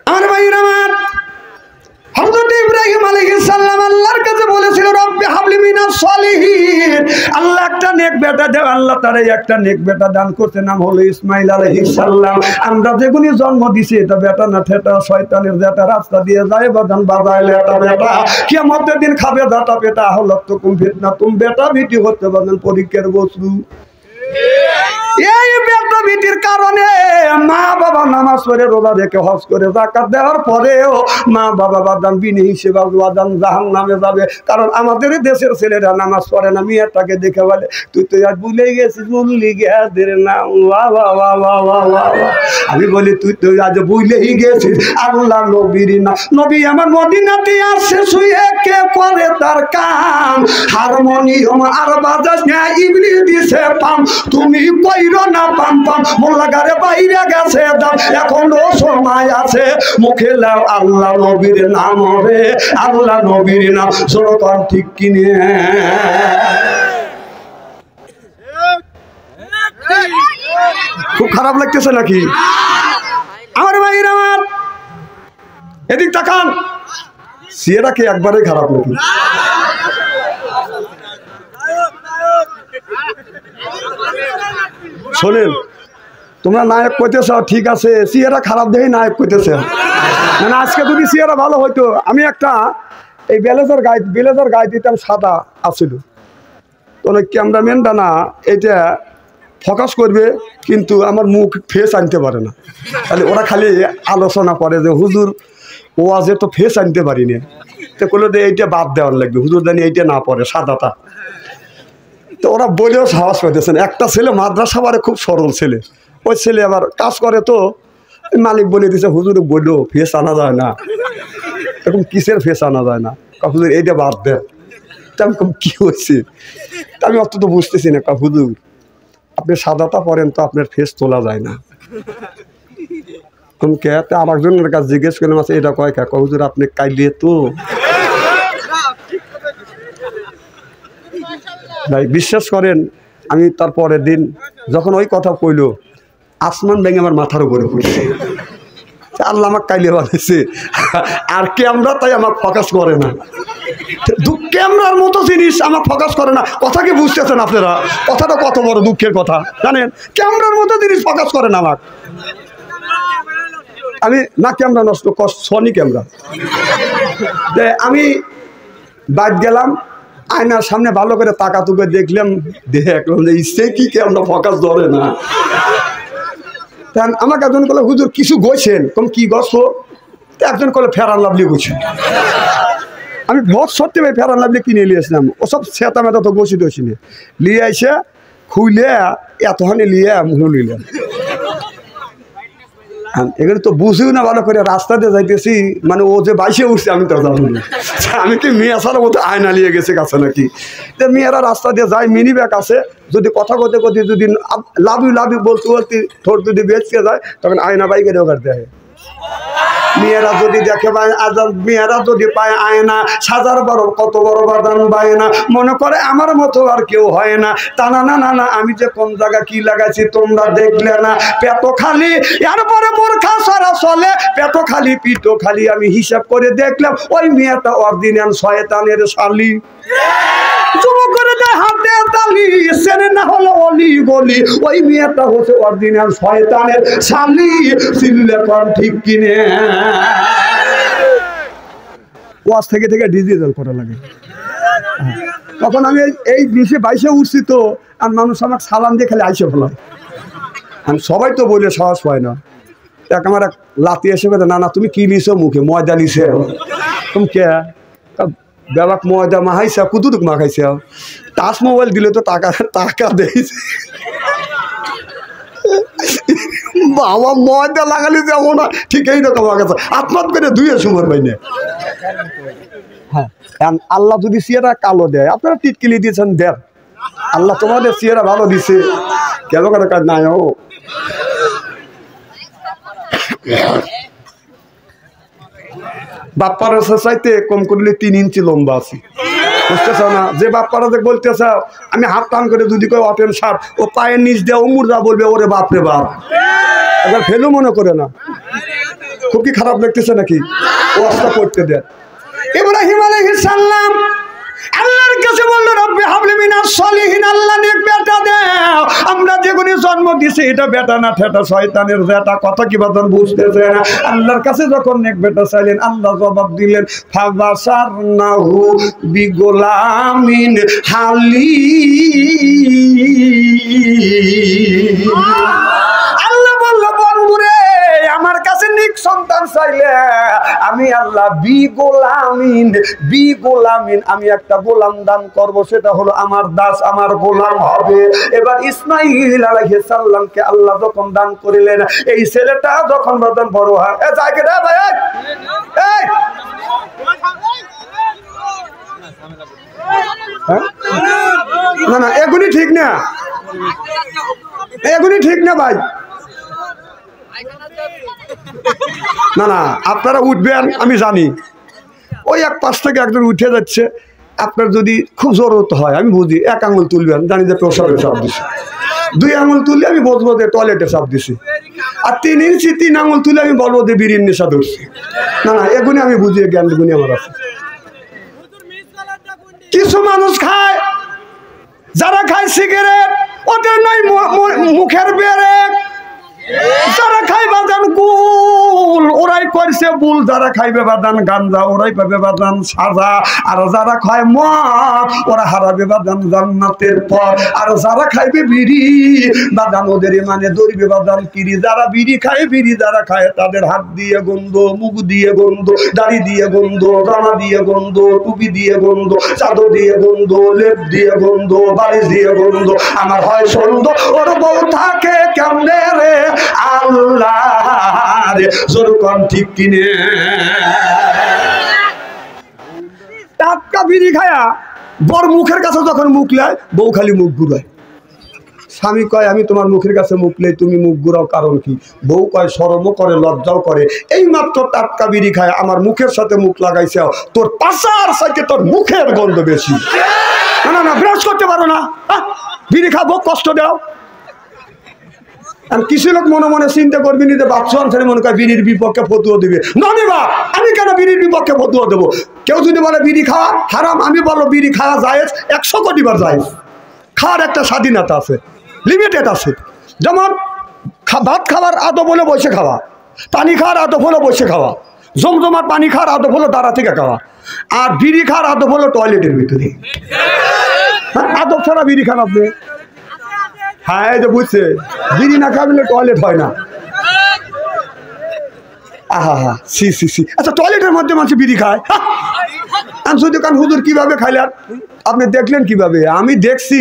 A: আমার ভাইরা আমার হযরত ইব্রাহিম আলাইহিস সালাম আল্লাহর কাছে বলেছিল রব্বি হাবলি মিনাস সলিহিন আল্লাহ একটা নেক বেটা দাও আল্লাহ তারে একটা নেক বেটা দান করতে নাম হলো ইসমাঈল আলাইহিস সালাম আমরা যেগুনি জন্ম দিছি এটা বেটা না ঠেটা শয়তানের যেটা রাস্তা দিয়ে যায় বাদান বাজাইলে এটা বেটা কিয়ামতের দিন খাবে দাতা পেটা হলো তো কুম ফিতনা তুমি বেটা বিটি হতে বাদান পরীক্ষার বস্তু এই বেটা বিটির কারণে মা বাবা নামাজ পড়ে রোজা রেখে হজ করে যাকাত দেওয়ার পরেও মা বাবা বাদান বিনি হিসেবে বাদান জাহান্নামে যাবে কারণ আমাদের দেশের ছেলেরা নামাজ পড়ে না মেয়েটাকে দেখে বলে তুই তো আজ ভুলে গেছিস বললি গেদের না আমি বলি তুই তো আজ ভুলেই গেছিস আল্লাহ নবীর না নবী আমার মদিনাতে আসে শুয়ে কে করে তার কাম হারমোনিয়াম আর বাজাস না ইবলিস দিছে পাম তুমি কইরো না পাম পাম মোল্লাগারে বাইরে গেছে দাম এখনো সময় আছে মুখে লাও আল্লাহ নবীর নাম হবে আল্লাহ নবীর নাম সরকার ঠিক কিনে খুব খারাপ লাগতেছে নাকি আমার ভাইরা আমার এদিক তাকান সিয়েরা কি একবারে খারাপ নাকি শোনেন তোমরা নায়ক কইতেছ ঠিক আছে সিয়েরা খারাপ দেখে নায়ক কইতেছে মানে আজকে যদি সিয়েরা ভালো হইতো আমি একটা এই বেলেজার গায়ে দিতাম সাদা আছিল তো ক্যামেরাম্যানটা না এটা ফোকাস করবে কিন্তু আমার মুখ ফেস আনতে পারে না তাহলে ওরা খালি আলোচনা করে যে হুজুর ও আজে তো ফেস আনতে পারিনি তো বললো যে এইটা বাদ দেওয়ার লাগবে হুজুর জানি এইটা না পড়ে সাদাটা তো ওরা বলেও সাহস পাইতেছেন একটা ছেলে মাদ্রাসা বারে খুব সরল ছেলে ওই ছেলে আবার কাজ করে তো মালিক বলে দিছে হুজুর বললো ফেস আনা যায় না এরকম কিসের ফেস আনা যায় না হুজুর এইটা বাদ দেয় তা আমি কি হচ্ছে তা আমি অত তো বুঝতেছি না হুজুর আপনি সাদাটা পরেন তো আপনার ফেস তোলা যায় না কে আমার জনের কাছে জিজ্ঞেস করলাম আছে এটা কয় কা হুজুর আপনি কাইলিয়ে তো ভাই বিশ্বাস করেন আমি তার পরের দিন যখন ওই কথা কইল আসমান ভেঙে আমার মাথার উপরে পড়ছে আল্লাহ আমাকে কাইলে বানাইছে আর ক্যামেরা তাই আমার ফোকাস করে না ক্যামেরার মতো জিনিস আমার ফোকাস করে না কথা কি বুঝতেছেন আপনারা কথাটা কত বড় দুঃখের কথা জানেন ক্যামেরার মতো জিনিস ফোকাস করে না আমার আমি না ক্যামেরা নষ্ট সনি ক্যামেরা আমি বাইক গেলাম আয়নার সামনে ভালো করে তাকাতুকে দেখলাম দেখলাম যে ইচ্ছে কি ক্যামেরা ফোকাস ধরে না তখন আমাকে একজন বলে হুজুর কিছু গইছেন কম কি গছো একজন বলে ফেয়ার অ্যান্ড লাভলি গইছেন আমি বহুত সত্যি ভাই ফেয়ার অ্যান্ড লাভলি কিনে নিয়ে আসলাম ওসব সেতা মেতা তো গছি টছি নিয়ে লিয়ে আইসে খুইলে এতখানি লিয়ে মুখ নিলাম এখানে তো বুঝিও না ভালো করে রাস্তাতে যাইতেছি মানে ও যে বাইসে উঠছে আমি তো জানি না আমি কি মেয়ে আসার মতো আয়না নিয়ে গেছে কাছে নাকি তো মেয়েরা রাস্তা দিয়ে যায় মিনি ব্যাগ আছে যদি কথা করতে করতে যদি লাভ ইউ বলতে বলতে ঠোঁট যদি বেঁচকে যায় তখন আয়না বাইকে ঢোকার দেয় মেয়েরা যদি দেখে ভাই আজান, মেয়েরা যদি পায় আয়না, সাজার বড় কত বড় বাদান পায় না, মনে করে আমার মতো আর কেউ হয় না। তা না না না না, আমি যে কোন জায়গা কি লাগাইছি তোমরা দেখলে না? পেটো খালি, এরপরে বোরখা ছাড়া চলে, পেটো খালি পিঠো খালি। আমি হিসাব করে দেখলাম ওই মেয়েটা অরিজিনাল শয়তানের শালি। শুরু করে দেয় হাতে তালি, সেরে না হলো অলি গলি, ওই মেয়েটা হচ্ছে অরিজিনাল শয়তানের শালি। চিল্লে কর ঠিক কিনে। ওয়াজ থেকে থেকে ডিজিটাল করা লাগে। তখন আমি এই 20-22 উঠছি তো, আর মানুষ আমাকে সালাম দিয়ে খালি আইসে ফেলাম। আমি সবাই তো বলে সাহস পায় না। এক আমার এক লাতি এসে বলে, না না তুমি কি লিছো মুখে? ময়দা লিছে। তুমি কে? বেবাক ময়দা মাখাইছে, কুতুটুক মাখাইছে। টাচ মোবাইল দিলে তো টাকা টাকা দিয়েছে। বাবা ময়দা লাগালি যেমন ঠিক এইরকম আগাছে, আত্মাত করে ধুয়ে সুমর পাইনে। হ্যাঁ, আল্লাহ যদি চেহারা কালো দেয়, আপনারা টিটকিলি দিয়েছেন দেন, আল্লাহ তোমাদের চেহারা ভালো দিছে কেন করে কাজ নাই। ও বাপ্পার চাইতে কম করলে 3 ইঞ্চি লম্বা আছি, বুঝতেছ না? যে বাপ্পারা যে বলতেছ আমি হাত টান করে যদি কেউ অটেন সার, ও পায়ের নিচ দিয়ে মুর্দা বলবে ওরে বাপরে বাপ, এবার ফেলু মনে করে না। খুব কি খারাপ লাগতেছে নাকি? ও আস্তা করতে দেন। ইব্রাহিম আলাইহিস সালাম আল্লাহর কাছে বললো, রব্বি হাবলি মিনাস সলিহিন, আল্লাহ নেক বেটা দাও। আমরা যেগুলি জন্ম দিছি এটা বেটা না ঠেটা শয়তানের বেটা। কথা কি বাদন বুঝতেছে না? আল্লাহর কাছে যখন নেক বেটা চাইলেন, আল্লাহ জবাব দিলেন, ফাবাসারনাহু বিগুলামিন হালিম। আল্লাহ বলল, বন্ধুরে আমার কাছে নেক সন্তান চাইলে আমি আল্লাহ বিগোলামিন আমি একটা গোলাম দান করব, সেটা হলো আমার দাস, আমার গোলাম হবে। এবার ইসমাইল আলাইহিস সালামকে আল্লাহ যখন দান করিলেন, এই ছেলেটা যখন বড় হয়, এ যাকে রে ভাই, এই না না এগুলি ঠিক না, এগুলি ঠিক না ভাই। না না আপনারা উঠবেন আমি জানি, ওই এক পাশ থেকে একজন উঠে যাচ্ছে, আপনার যদি খুব জরুরত হয় আমি বুঝি, 1 আঙুল তুলবেন, জানি যে প্রসাবের চাপ দিছে। 2 আঙুল তুললে আমি বলবো যে টয়লেটে চাপ দিছি। আর 3 ইঞ্চি 3 আঙুল তুলে আমি বলবো যে বিড়ির নেশা ধরছি। না না এগুলি আমি বুঝি, জ্ঞান গুণী আমার আছে। কিছু মানুষ খায়, যারা খায় সিগারেট ওদের নয় মুখের বেরেক, যারা খাই বাদান গুল ওরাই করছে বুল, যারা খাইবে বাদান গাঞ্জা ওরাই পাবে বাদান সাজা, আর যারা খায় মদ ওরা হারাবে বাদান জান্নাতের পর, আর যারা খাইবে বিড়ি বাদান ওদের মানে দৌড়বে বাদান কিরি। যারা বিড়ি খায়, বিড়ি যারা খায় তাদের হাত দিয়ে গন্ধ, মুখ দিয়ে গন্ধ, দাড়ি দিয়ে গন্ধ, জামা দিয়ে গন্ধ, টুপি দিয়ে গন্ধ, চাদর দিয়ে গন্ধ, লেপ দিয়ে গন্ধ, বালিশ দিয়ে গন্ধ। আমার হয় সন্দ ওর বউ থাকে কেমনে রে আল্লাহ রে, জোরকন ঠিক কিনে। টাটকা বিড়ি খায়া বর মুখের কাছে যখন মুখ লাই, বউ খালি মুখ ঘুরায়। স্বামী কয় আমি তোমার মুখের কাছে মুখ লাই, তুমি মুখ ঘুরাও কারণ কি? বউ কয় শরমও করে লজ্জাও করে, এই মাত্র টাটকা বিড়ি খায় আমার মুখের সাথে মুখ লাগাইছে, তোর পাশার সাথে তোর মুখের গন্ধ বেশি। না না না ব্রাশ করতে পারো না, বিড়ি খাবো কষ্ট দাও। আর কিছু লোক মনে মনে চিন্তা করবি নি যে বাচ্চা ছেলে মনে করে বিড়ির বিপক্ষে ফতুয়া দিবে। না আমি কেন বিড়ির বিপক্ষে ফতুয়া দেবো? কেউ যদি বলে বিড়ি খাওয়া হারাম, আমি বলবো বিড়ি খাওয়া জায়েজ, 100 কোটি বার জায়েজ। খাওয়ার একটা স্বাধীনতা আছে, লিমিটেড আছে। যেমন ভাত খাওয়ার আদব হলো বসে খাওয়া, পানি খাওয়ার আদব হলো বসে খাওয়া, জমজমার পানি খাওয়ার আদব হলো দাঁড়া থেকে খাওয়া, আর বিড়ি খাওয়ার আদব হলো টয়লেটের ভিতরে। আদব ছাড়া বিড়ি খান আপনি? হ্যাঁ এই যে বুঝছে, বিড়ি না খাওয়ালে টয়লেট হয় না। আহা হা সি সি সি। আচ্ছা টয়লেটের মধ্যে মানুষ বিড়ি খায়, শুধু কারণ হুজুর কিভাবে খাইলেন আপনি দেখলেন কিভাবে? আমি দেখছি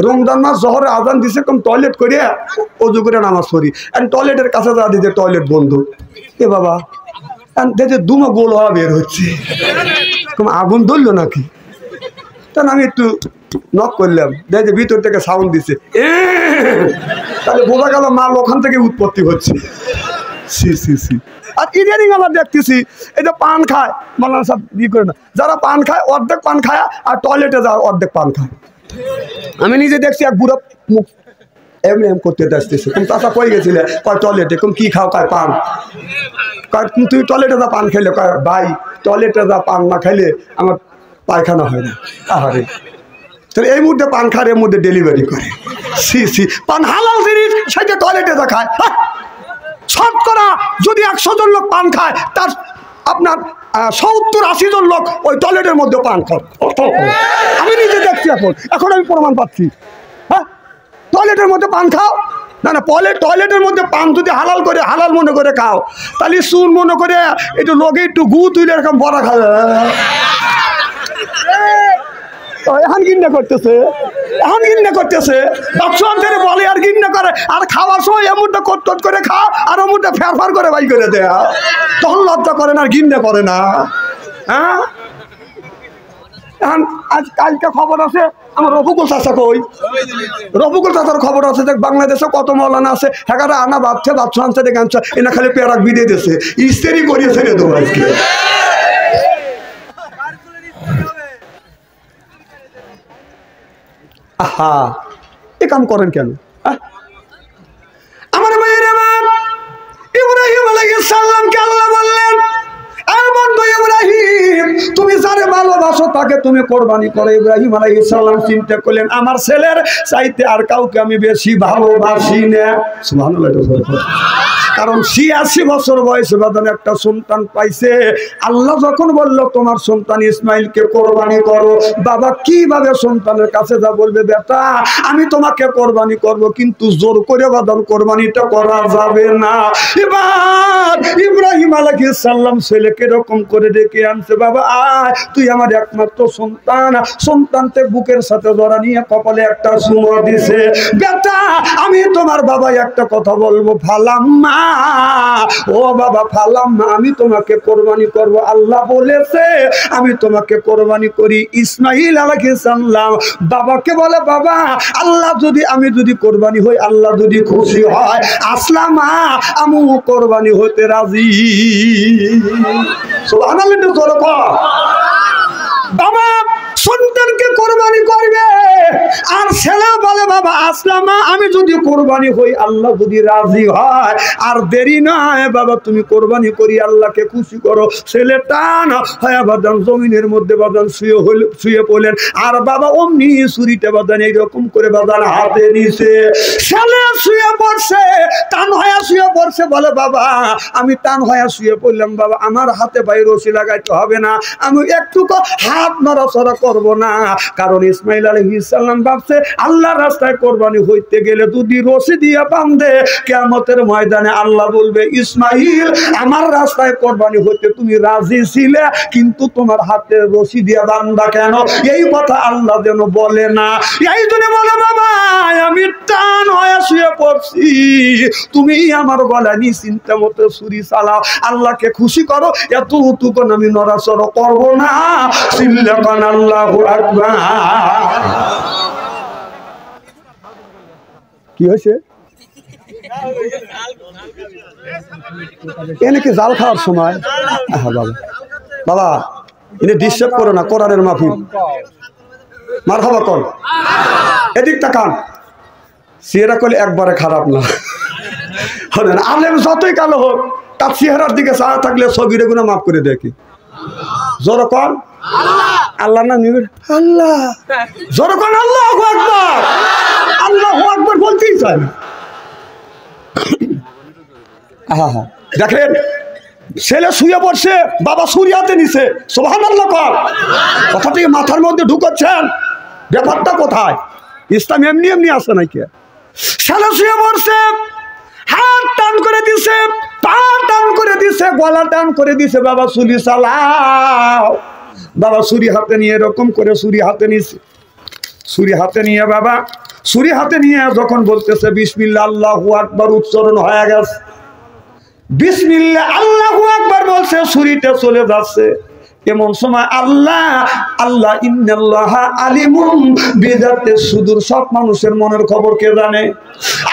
A: রমজান মাস জহরে আজান দিছে, কম টয়লেট করে অজু করে নামাজ পড়ি, টয়লেটের কাছে যা দিতে টয়লেট বন্ধ। এ বাবা দেখে দুমো গোল হওয়া বের হচ্ছে, কম আগুন ধরলো নাকি? তখন আমি একটু নক করলাম, দেখে ভিতর থেকে সাউন্ড দিছে, তাহলে বোঝা গেল মাল ওখান থেকে উৎপত্তি হচ্ছে। C C C. আর ইদানিং আমরা দেখতেছি এই যে পান খায়, মাওলানা সাহেব ই করে না, যারা পান খায় অর্ধেক পান খায় আর টয়লেটে যাওয়ার অর্ধেক পান খায়। আমি নিজে দেখছি এক বুড়ো মুখ এমনি এম করতে আসতেছে, তুমি চাচা কই গেছিলে, কয় টয়লেটে। তুমি কি খাও, কয় পান। কয় তুই টয়লেটে যা পান খাইলে, কয় ভাই টয়লেটে যা পান না খাইলে আমার পায়খানা হয় না। আহারে, তাহলে এই মুহূর্তে পান খায়, এর মধ্যে ডেলিভারি করে। সি সি, পান হালাল জিনিস, সেটা টয়লেটে যা খায়। শতকরা যদি 100 জন লোক পান খায়, তার আপনার 70-80 জন লোক ওই টয়লেটের মধ্যে পান খায়। আমি নিজে দেখছি, এখন আমি প্রমাণ পাচ্ছি। হ্যাঁ, টয়লেটের মধ্যে পান খাও না, না টয়লেটের মধ্যে পান যদি হালাল করে, হালাল মনে করে খাও, তাহলে সুর মনে করে একটু লোকে একটু গু তুলে এরকম বড়া খাবে। এখন ঘৃণা করতেছে, এখন ঘৃণা করতেছে, বাচ্চাদের বলে আর ঘৃণা করে, আর খাওয়ার সময় এমন কট করে খাও আর ওর মধ্যে ফেরফার করে বাই করে দেয়া, তখন লজ্জা করে না আর ঘৃণা করে না। হ্যাঁ, এখন আজ কালকে খবর আছে আমার রফিকুল চাচা, কই রফিকুল চাচার খবর আছে যে বাংলাদেশে কত মৌলানা আছে, হ্যাঁ আনা বাচ্চা বাচ্চা আনছে দেখে আনছে, এনা খালি পেরাক বিদে দিয়েছে, ইস্তেরি করিয়েছে রে তোমার আজকে। আহা, এ কাম করেন কেন? আমার মায়ের আমার ইব্রাহিম আলাইহিস সালামকে আল্লাহ বললেন, ইব্রাহিম তুমি যারে ভালোবাসো তাকে তুমি কোরবানি করো। ইব্রাহিম আলাইহিস সালাম চিন্তা করলেন, আমার ছেলের চাইতে আর কাউকে আমি বেশি ভালোবাসি না। সুবহানাল্লাহ। কারণ 86 বছর বয়সে বাদান একটা সন্তান পাইছে। আল্লাহ যখন বলল তোমার সন্তান ইসমাইলকে কোরবানি করো, বাবা কিভাবে সন্তানের কাছে যা বলবে, বেটা আমি তোমাকে কোরবানি করব, কিন্তু জোর করে বাদান কোরবানিটা করা যাবে না। এবার ইব্রাহিম আলাইহিস সালাম ছেলেকে এরকম করে ডেকে আনছে, বাবা আয়, তুই আমার একমাত্র সন্তান। সন্তানকে বুকের সাথে জড়া নিয়ে কপালে একটা চুমো দিছে, বেটা আমি তোমার বাবা একটা কথা বলবো, ফালাম্মা, ও বাবা ফালাম্মা, আমি তোমাকে কোরবানি করব। আল্লাহ বলেছে আমি তোমাকে কোরবানি করি। ইসমাইল আলাইহিস সালাম বাবাকে বলে, বাবা আল্লাহ যদি আমি যদি কোরবানি হই, আল্লাহ যদি খুশি হয়, আসলামা আমু কোরবানি হতে রাজি। সুবহানাল্লাহ। বাবা সন্তানকে কোরবানি করবে, আর ছেলে বলে, বাবা আসলামা আমি যদি কোরবানি হই, আল্লাহ যদি রাজি হয়, আর দেরি নয় বাবা তুমি কোরবানি করি, আল্লাহকে খুশি করো। ছেলেটা না হয় বাদান জমিনের মধ্যে বাদান শুয়ে পড়লেন, আর বাবা অমনি ছুরিটা বাদান এইরকম করে বাদান হাতে নিছে। ছেলে শুয়ে পড়ছে, টান হয়ে শুয়ে পড়ছে, বলে বাবা আমি টান হয়ে শুয়ে পড়লাম, বাবা আমার হাতে পায়ে রশি লাগাইতে হবে না, আমি একটুকু হাত নড়াচড়া করব না। কারণ ইসমাইল আলাইহিস সালাম ভাবছে আল্লাহর রাস্তায় কোরবানি হইতে গেলে যদি রশি দিয়ে বাঁধে, কিয়ামতের ময়দানে আল্লাহ বলবে, ইসমাইল আমার রাস্তায় কোরবানি হইতে তুমি রাজি ছিলে, কিন্তু তোমার হাতে রশি দিয়ে বাঁধা কেন? এই কথা আল্লাহ যেন বলে না। এই জন্য বলে, বাবা আমি টান হয়ে শুয়ে পড়ছি, তুমি আমার গলায় নিশ্চিন্তা মতো ছুরি চালাও, আল্লাহকে খুশি করো, এতটুকু আমি নড়াচড়া করবো না। সিল্লাকান আল্লাহু আকবার। কি হয়েছে? এনেকে জাল খাওয়ার সময় বাবা বাবা এনে ডিস্টার্ব করো না, কোরআনের মাহফিল। মারহাবা কর, এদিক তাকান। চেহারা করলে একবারে খারাপ না, আলেম যতই কালো হোক তার চেহারার দিকে চাওয়া থাকলে সগীরে গুনাহ মাফ করে দেখি। জোরে কর আল্লাহ না নিবিড় আল্লাহ, জোরে কর আল্লাহু আকবার। আল্লাহু আকবার বলতেই চায় না। দেখেন ছেলে শুয়ে পড়ছে, বাবা ছুরি হাতে নিছে, সুবহানাল্লাহ কর। কথাটি মাথার মধ্যে ঢুকাচ্ছেন, ব্যাপারটা কোথায়? ইসলাম এমনি এমনি আসে নাকি? ছেলে শুয়ে পড়ছে, হাত টান করে দিছে, পা টান করে দিছে, গলা টান করে দিছে, বাবা ছুরি চালাও। বাবা ছুরি হাতে নিয়ে এরকম করে ছুরি হাতে নিছে, ছুরি হাতে নিয়ে বাবা ছুরি হাতে নিয়ে যখন বলতেছে বিসমিল্লাহ আল্লাহু আকবার উচ্চারণ হয়ে গেছে, বিসমিল্লাহ আল্লাহু আকবার বলছে, ছুরিটা চলে যাচ্ছে। এমন সময় আল্লাহ আল্লাহ ইন্নাল্লাহা আলিমুম বিযাতি সুদূর, সব মানুষের মনের খবর কে জানে?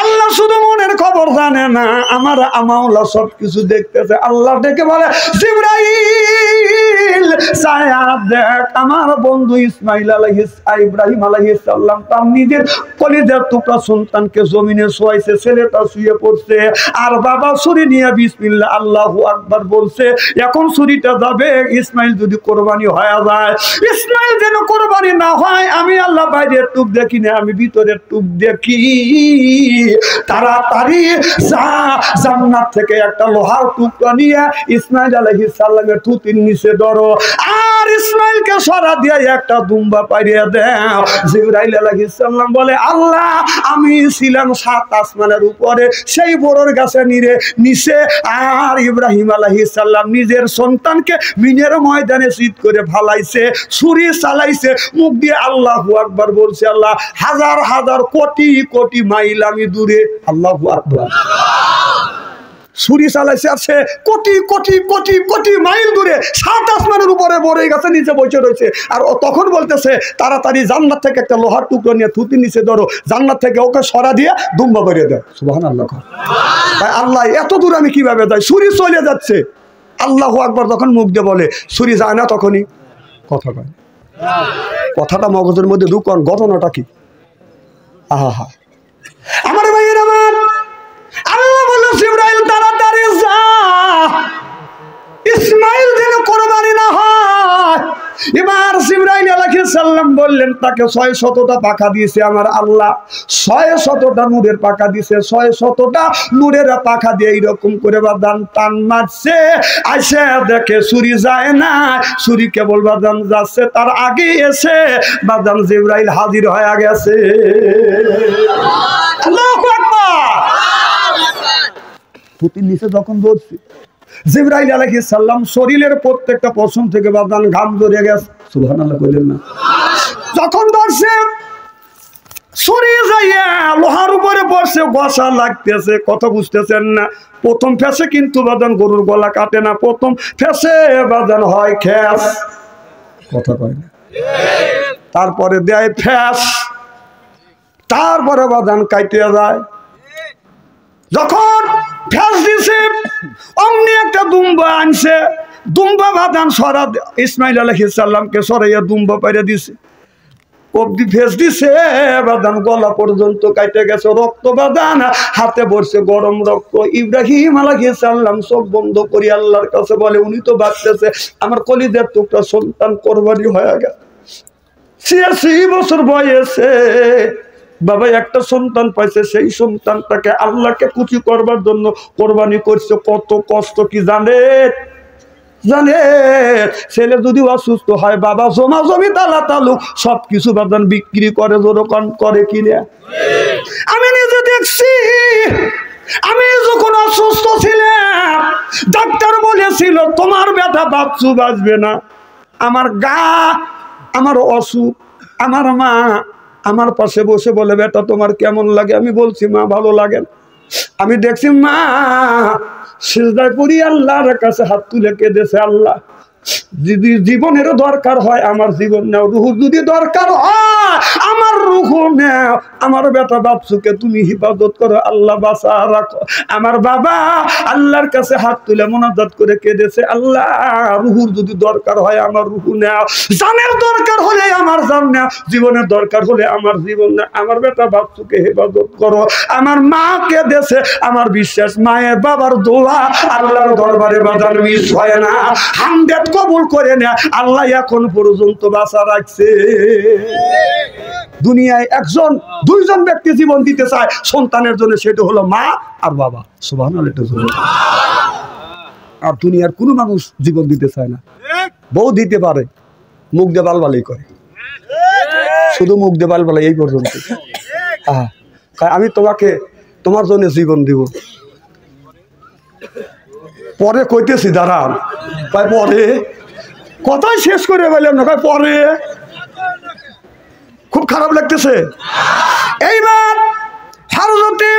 A: আল্লাহ শুধু মনের খবর জানে না, আমার আমাওলা সব কিছু দেখতেছে। আল্লাহ ডেকে বলে, জিবরাইল ছায়া দেখ, আমার বন্ধু ইব্রাহিম আলাইহিস সালাম তার নিজের কলিজার টুকরা সন্তানকে জমিনে শোয়াইছে, ছেলেটা শুয়ে পড়ছে, আর বাবা ছুরি নিয়ে বিসমিল্লাহ আল্লাহু আকবার বলছে। এখন ছুরিটা যাবে, ইসমাইল যদি কোরবানি হয়ে যায়, ইসমাইল যেন কোরবানি না হয়, আমি আল্লাহ বাইরের টুক দেখি না, আমি ভিতরের টুক দেখি। তাড়াতাড়ি জান্নাত থেকে একটা লোহার টুকরা নিয়ে ইসমাইল আলাইহিস সালামের থুতির নিচে ধরো, আর ইসমাইলকে সরা দিয়ে একটা দুম্বা পাইয়ে দাও। জিবরাইল আলাইহিস সালাম বলে, আল্লাহ আমি ছিলাম 7 আসমানের উপরে, সেই বড়র গাছে নিচে, আর ইব্রাহিম আলাইহিস সালাম নিজের সন্তানকে মিনের ময়দানে শীত করে ফালাইছে, ছুরি চালাইছে, মুখ দিয়ে আল্লাহু আকবার বলছে। আল্লাহ হাজার হাজার কোটি কোটি মাইল আমি দূরে, আল্লাহু আকবার, ছুরি চালাইছে, আর সে কোটি কোটি কোটি কোটি মাইল দূরে 7 আসমানের উপরে বড়ই গাছে নিচে বসে রয়েছে। আর ও তখন বলতেছে, তাড়াতাড়ি জান্নাত থেকে একটা লোহার টুকরো নিয়ে থুতি নিচে ধরো, জান্নাত থেকে ওকে সরা দিয়ে দুম্বা বেরিয়ে দেয়। সুবহানাল্লাহ। তাই আল্লাহ এত দূর আমি কিভাবে যাই? ছুরি চলে যাচ্ছে। আল্লাহু আকবার যখন মুখ দিয়ে বলে, ছুরি যায় না, তখনই কথা কয়। কথাটা মগজের মধ্যে ঢুকন, ঘটনাটা কি? আহা, আমার ভাইয়ের আমার, আল্লাহ বলল, জিবরাইল তাড়াতাড়ি যা, ইসমাইল যেন কোরবানি না হয়। এবার জিবরাইল আলাইহিস সালাম বললেন, তাকে 600টা পাখা দিয়েছে আমার আল্লাহ, 600টা নূরের পাখা দিয়েছে, 600টা নূরের পাখা দিয়ে এইরকম করে বাদান টান মারছে, আইসে দেখে ছুরি যায় না, ছুরি কেবল বাদান যাচ্ছে, তার আগে এসে বাদান জিবরাইল হাজির হয়ে গেছে। আল্লাহু আকবার। পুতির নিচে যখন ধরছি, জিবরাইল আলাইহিস সালাম শরীরের প্রত্যেকটা পশম থেকে বাদান ঘাম ধরে গেছে। সুবহানাল্লাহ কইলেন না? যখন ধরছে, ছুরি যাইয়া লোহার উপরে পড়ছে, গসা লাগতেছে, কথা বুঝতেছেন না? প্রথম ফেসে কিন্তু বাদান গরুর গলা কাটে না, প্রথম ফেসে বাদান হয় খ্যাস, কথা কয় না? তারপরে দেয় ফ্যাস, তারপরে বাদান কাইতে যায়। যখন ফ্যাস দিছে, অমনি একটা দুম্বা আনছে, দুম্বা বাদান সরা ইসমাইল আলাইহিস সালামকে সরাইয়া দুম্বা পাইরে দিছে, কবদি ফেস দিছে, বাদান গলা পর্যন্ত কাইটে গেছে, রক্ত বাদান হাতে বসছে, গরম রক্ত। ইব্রাহিম আলাইহিস সালাম চোখ বন্ধ করি আল্লাহর কাছে বলে, উনি তো ভাবতেছে আমার কলিজার টুকরা সন্তান কোরবানি হয়ে গেছে, 86 বছর বয়সে বাবা একটা সন্তান পাইছে, সেই সন্তানটাকে আল্লাহকে খুশি করবার জন্য কোরবানি করছে। কত কষ্ট কি জানে? ছেলে যদি অসুস্থ হয়, বাবা জমা জমি তালা তালুক সবকিছু বাদান বিক্রি করে, যেরকম করে কিনে। আমি নিজে দেখছি, আমি যখন অসুস্থ ছিলাম, ডাক্তার বলেছিল তোমার ব্যথা বাচ্চু বাঁচবে না। আমার গা, আমার অসুখ, আমার মা আমার পাশে বসে বলে, বেটা তোমার কেমন লাগে? আমি বলছি, মা ভালো লাগে না। আমি দেখছি মা সিজদায় পড়ি আল্লাহর কাছে হাত তুলে কেঁদেছে, আল্লাহ যদি জীবনেরও দরকার হয় আমার জীবন নাও, রুহুর যদি দরকার হয় আমার রুহু নাও, আমার বেটা বাপসুকে তুমি হিফাজত করো, আল্লাহ বাঁচা রাখো। আমার বাবা আল্লাহর কাছে হাত তুলে মোনাজাত করে কেঁদেছে, আল্লাহ রুহুর যদি দরকার হয় আমার রুহু নাও, জানের দরকার হলে আমার জান নাও, জীবনের দরকার হলে আমার জীবন নাও, আমার বেটা বাপসুকে হেফাজত করো। আমার মা কেঁদেছে, আমার বিশ্বাস মায়ের বাবার দোয়া আল্লাহর দরবারে বাজার মিস হয় না, 100 কবুল করে না। আল্লাহ এখন পর্যন্ত বাঁচা রাখছে। দুনিয়ায় একজন দুইজন ব্যক্তি জীবন দিতে চায় সন্তানের জন্য, সেটা হলো মা আর বাবা। সুবহানাল্লাহ। আর দুনিয়ার কোনো মানুষ জীবন দিতে চায় না। বউ দিতে পারে, মুখ দিয়ে বালবালাই করে, শুধু মুখ দিয়ে বালবালাই, এই পর্যন্ত। আমি তোমাকে তোমার জন্য জীবন দিব, পরে কইতেছি দাঁড়ান, তাই পরে কথাই শেষ করে বললাম না, পরে খুব খারাপ লাগতেছে। এইবার হযরতে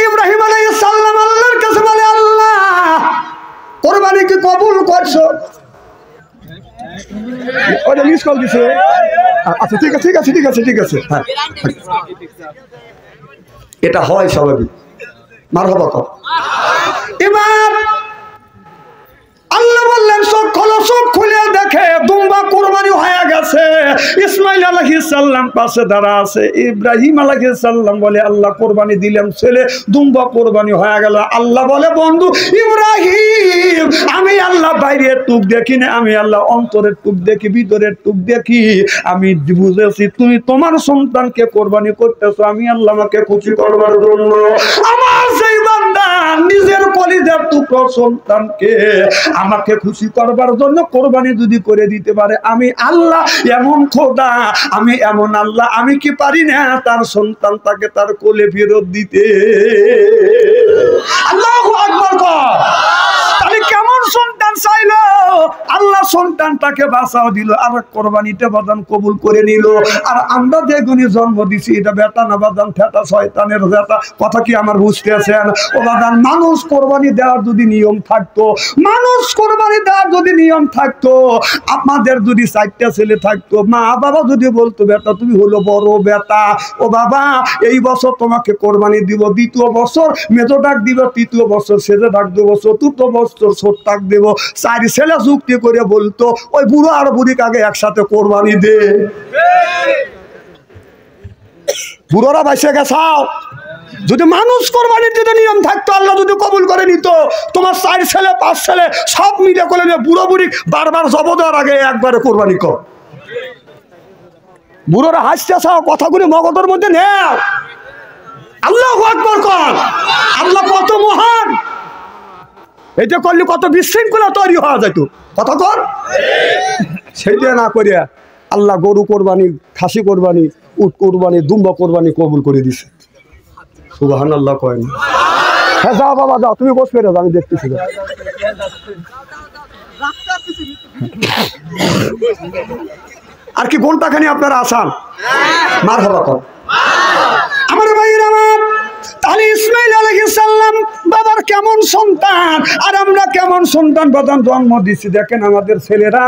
A: ইব্রাহিম আলাইহিস সালাম আল্লাহর কাছে বলে, আল্লাহ কোরবানি কি কবুল করছো। ওটা মিস কল দিছে। আচ্ছা ঠিক আছে ঠিক আছে ঠিক আছে ঠিক আছে। হ্যাঁ এটা হয় স্বাভাবিক। মারহাবা কর। এবার আল্লাহ বললেন চোখ খোলো, চোখ খুলে দেখে দুম্বা কোরবানি হয়ে গেছে। ইসমাইল আলাইহিস সালাম পাশে দাঁড়া আছে। ইব্রাহিম আলাইহিস সালাম বলে আল্লাহ কোরবানি দিলাম, ছেলে দুম্বা কোরবানি হয়ে গেল। আল্লাহ বলে বন্ধু ইব্রাহিম, আমি আল্লাহ বাইরের টুক দেখি না, আমি আল্লাহ অন্তরের টুক দেখি, ভিতরের টুক দেখি। আমি বুঝেছি তুমি তোমার সন্তানকে কোরবানি করতেছো, আমি আল্লাহ আমাকে খুশি করবার জন্য। আমার সেই বান্দা নিজের কলিজার টুকরো সন্তানকে আমাকে খুশি করবার জন্য কোরবানি যদি করে দিতে পারে, আমি আল্লাহ এমন খোদা, আমি এমন আল্লাহ, আমি কি পারি না তার সন্তান তাকে তার কোলে ফেরত দিতে? আল্লাহু আকবার কর। তাহলে কেমন সন্তান চাইলো, আল্লাহ সন্তানটাকে বাঁচাও দিল, আর কোরবানিটা বাদান কবুল করে নিল। আর আমরা যে গুণী জন্ম দিছি এটা বেটা না বাদান ঠেটা শয়তানের বেটা, কথা কি আমার বুঝতেছেন? ও বাদান মানুষ কোরবানি দেওয়ার যদি নিয়ম থাকতো, মানুষ কোরবানি দেওয়ার যদি নিয়ম থাকতো, আপনাদের যদি 4টা ছেলে থাকতো, মা বাবা যদি বলতো বেটা তুমি হলো বড় বেটা, ও বাবা এই বছর তোমাকে কোরবানি দিব, দ্বিতীয় বছর মেজো ডাক দিব, তৃতীয় বছর সেজে ডাক দেবো, চতুর্থ বছর ছোট ডাক দেবো, 4 ছেলে যুক্তি করে বলতো ওই বুড়ো আর বুড়িকে আগে একসাথে কোরবানি দে। বুড়োরা বাইসে গেছাও। যদি মানুষ কোরবানির যদি নিয়ম থাকতো, আল্লাহ যদি কবুল করে নিত, তোমার 4 ছেলে 5 ছেলে সব মিলে করে বুড়ো বুড়ি বারবার জব দেওয়ার আগে একবারে কোরবানি কর। বুড়োরা হাসতে চাও, কথাগুলি মগজের মধ্যে নেও। আল্লাহু আকবার কর। আল্লাহ কত মহান, এটা করলে কত বিশৃঙ্খলা তৈরি হওয়া যেত, কথা কর। সেইটা না করিয়া আল্লাহ গরু কোরবানি, খাসি কোরবানি, উট কোরবানি, দুম্বা কোরবানি কবুল করে দিছে। সুবহানাল্লাহ কয় না? হ্যাঁ যাও বাবা যাও, তুমি বসবে না, আমি দেখতেছি। আর কি ঘন্টাখানি আপনারা আসান? মারহাবা কর। আমার ভাইয়ের আমার, তাহলে ইসমাইল আলাইহিস সালাম বাবার কেমন সন্তান, আর আমরা কেমন সন্তান বাদান জন্ম দিছি। দেখেন আমাদের ছেলেরা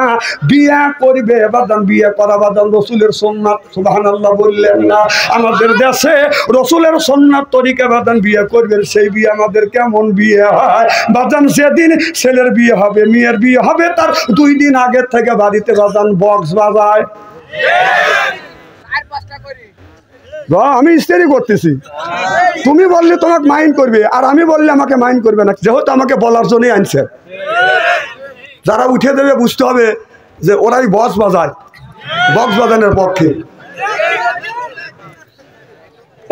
A: বিয়া করবে বাদান, বিয়ে করা বাদান রসুলের সুন্নাত। সুবহানাল্লাহ বললেন না? আমাদের দেশে রসুলের সুন্নাত তরিকা বাদান বিয়ে করবেন, সেই বিয়ে আমাদের কেমন বিয়ে হয় বাদান, যেদিন ছেলের বিয়ে হবে মেয়ের বিয়ে হবে তার 2 দিন আগে থেকে বাড়িতে বাদান বক্স বাজায়। আমি স্ত্রী করতেছি, তুমি বললে তোমাকে মাইন্ড করবে, আর আমি বললে আমাকে মাইন্ড করবে না, যেহেতু আমাকে বলার জন্যই আনছে। যারা উঠে দেবে বুঝতে হবে যে ওরাই বক্স বাজায়, বক্স বাজানোর পক্ষে।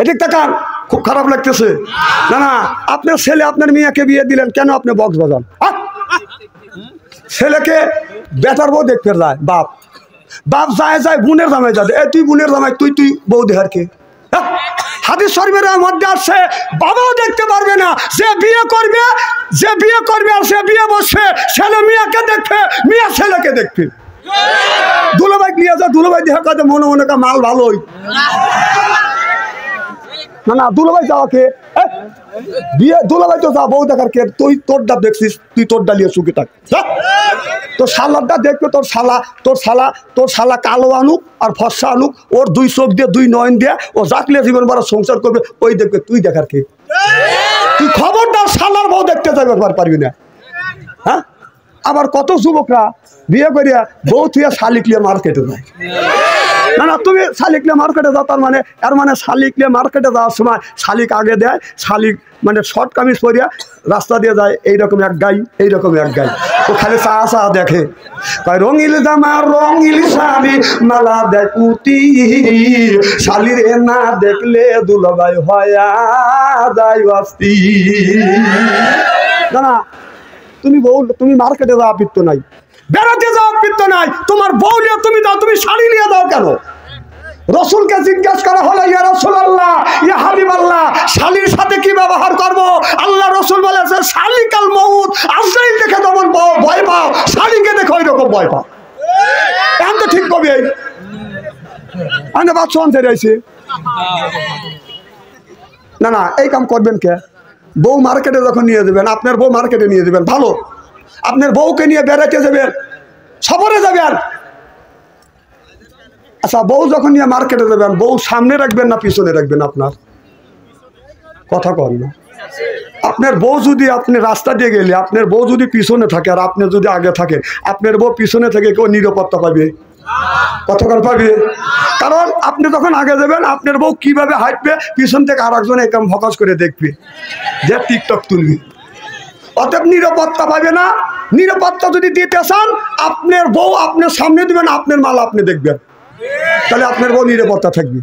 A: এদিক তাকান, খুব খারাপ লাগতেছে। না না, আপনার ছেলে আপনার মেয়েকে বিয়ে দিলেন, কেন আপনি বক্স বাজান? ছেলেকে বেটার বউ দেখতে যায় বাপ, বাপ যায় যায় বোনের জামাই যাবে, এ তুই বোনের জামাই, তুই তুই বউ দেহার কে? হাদিস শরীফের মধ্যে আসছে বাবাও দেখতে পারবে না, যে বিয়ে করবে, যে বিয়ে করবে আর সে বিয়ে বসবে, ছেলে মেয়েকে দেখবে, মেয়ে ছেলেকে দেখবে। দুলাভাই নিয়ে যা, দুলাভাই দেখা কাজে মনে মনে মাল ভালোই। না না, দুলাভাই যাওয়াকে বিয়ে, দুলাভাই তো যা, বউ দেখার কে? তুই তোরটা দেখছিস, তুই তোরটা নিয়ে সুখে থাক। তোর শালারটা দেখবে, তোর শালা, তোর শালা, তোর শালা কালো আনুক আর ফর্সা আনুক, ওর 2 চোখ দিয়ে 2 নয়ন দিয়ে ও জাকলে জীবন বড় সংসার করবে, ওই দেখবে, তুই দেখার কে? তুই খবরদার শালার বউ দেখতে যাবে পারবি না। হ্যাঁ, আবার কত যুবকরা বিয়ে করিয়া বউ থুয়া শালিক লিয়ে মার্কেটে যায়। না না, তুমি শালিক লিয়ে মার্কেটে যাও, তার মানে এর মানে শালিক লিয়ে মার্কেটে যাওয়ার সময় শালিক আগে দেয়, শালিক মানে শর্ট কামিজ পরিয়া রাস্তা দিয়ে যায়, এইরকম এক গাই, এইরকম এক গাই, ও খালি চা চা দেখে, রঙিল জামা রঙিল শাড়ি মালা দেয় পুতি, শালির এ না দেখলে দুলাভাই হয়া যায় অস্থি। না না, তুমি বউ, তুমি মার্কেটে যাওয়া পিত্ত নাই, বেড়াতে যাওয়া পিত্ত নাই, তোমার বউ নিয়ে তুমি যাও, তুমি শাড়ি নিয়ে যাও কেন? রসুলকে জিজ্ঞাসা করা হলো, ইয়া রাসূলুল্লাহ, ইয়া হাবিবাল্লাহ, শালীর সাথে কি ব্যবহার করব? আল্লাহ রসুল বলেছে শালিকাল মউত, আজরাইল দেখে যেমন ভয় পাও, শালীকে দেখে ওই রকম ভয় পাও। এখন তো ঠিক কবি বাচ্চা ছেড়ে আইছে। না না, এই কাম করবেন কে? বউ মার্কেটে যখন নিয়ে যাবেন, আপনার বউ মার্কেটে নিয়ে যাবেন, ভালো, আপনার বউকে নিয়ে বেড়াতে যাবেন, সফরে যাবেন। আচ্ছা, বউ যখন নিয়ে মার্কেটে যাবেন, বউ সামনে রাখবেন না পিছনে রাখবেন? আপনার কথা কন না। আপনার বউ যদি, আপনি রাস্তা দিয়ে গেলে আপনার বউ যদি পিছনে থাকে আর আপনি যদি আগে থাকেন, আপনার বউ পিছনে থেকে কেউ নিরাপত্তা পাবে? কতক্ষণ পাবে? কারণ আপনি যখন আগে যাবেন, আপনার বউ কিভাবে হাঁটবে, পিছন থেকে আর একজন একদম ফোকাস করে দেখবে, যে টিকটক তুলবে। অতএব নিরাপত্তা পাবে না। নিরাপত্তা যদি দিতে চান, আপনার বউ আপনার সামনে দিবেন, আপনার মাল আপনি দেখবেন, তাহলে আপনার বউ নিরাপত্তা থাকবে।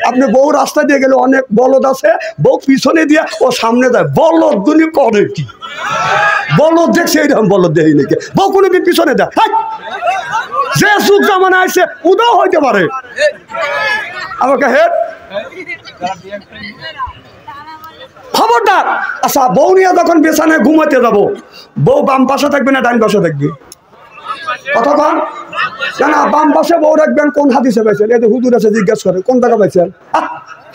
A: আপনি বউ রাস্তা দিয়ে গেলে, অনেক বলদ আছে, বউ পিছনে দিয়ে ও সামনে যায়। বলদ গুলি করে কি? বলদ দেখছে এইরকম, বলদ দেখি নাকি বউ কোনোদিন পিছনে দেয়? যে যুগ জামানা আছে উদাও হইতে পারে আমাকে হেড খবরদার। আচ্ছা, বউ নিয়ে যখন বিছানায় ঘুমাতে যাবো, বউ বাম পাশে থাকবে না ডান পাশে থাকবে? কতক্ষণ না বাম পাশে বউ রাখবেন? কোন হাদিসে পাইছেন? এই যে হুজুর আছে, জিজ্ঞেস করে কোন টাকা পাইছেন?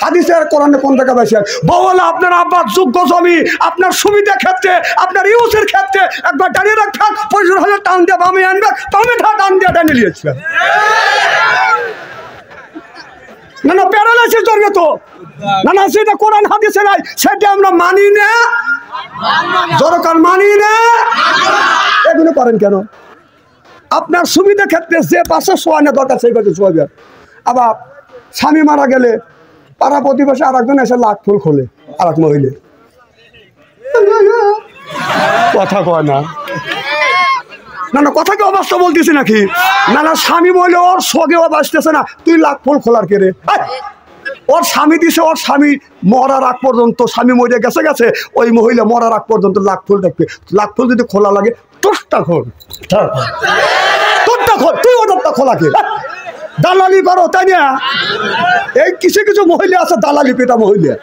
A: হাদিসে আর কোরআনে কোন টাকা পাইছেন? বউ হলো আপনার আব্বার যোগ্য জমি, আপনার সুবিধা ক্ষেত্রে, আপনার ইউজের ক্ষেত্রে একবার দাঁড়িয়ে রাখবেন, প্রয়োজন হলে টান দিয়ে বামে আনবে, বামে টান দিয়ে টানে নিয়েছিলেন। না না, প্যারালাইসিস ধরবে তো। না না, সেটা কোরআন হাদিসে নাই, সেটা আমরা মানি না, দরকার মানি না। এগুলো করেন কেন? আপনার সুবিধা ক্ষেত্রে যে পাশে শোয়ানো দরকার সেই পাশে শোয়াবেন। আবার স্বামী মারা গেলে পাড়া প্রতিবেশী আর একজন এসে লাখ ফুল খোলে, আর এক মহিলা কথা কয় না। না না, কথা কি অবাস্তব বলতেছি নাকি? না না, স্বামী বলে ওর সগেও বাঁচতেছে না, তুই লাখ ফুল খোলার কে রে? ওর স্বামী দিছে, ওর স্বামী মরার আগ পর্যন্ত, স্বামী মরে গেছে গেছে, ওই মহিলা মরার আগ পর্যন্ত লাখ ফুল দেখবে। লাখ ফুল যদি খোলা লাগে, তোরটা খোল, তোরটা খোল, তুই ওটা খোলা কে? দালালি করো, তাই না? এই কিছু কিছু মহিলা আছে দালালি পেটা মহিলা।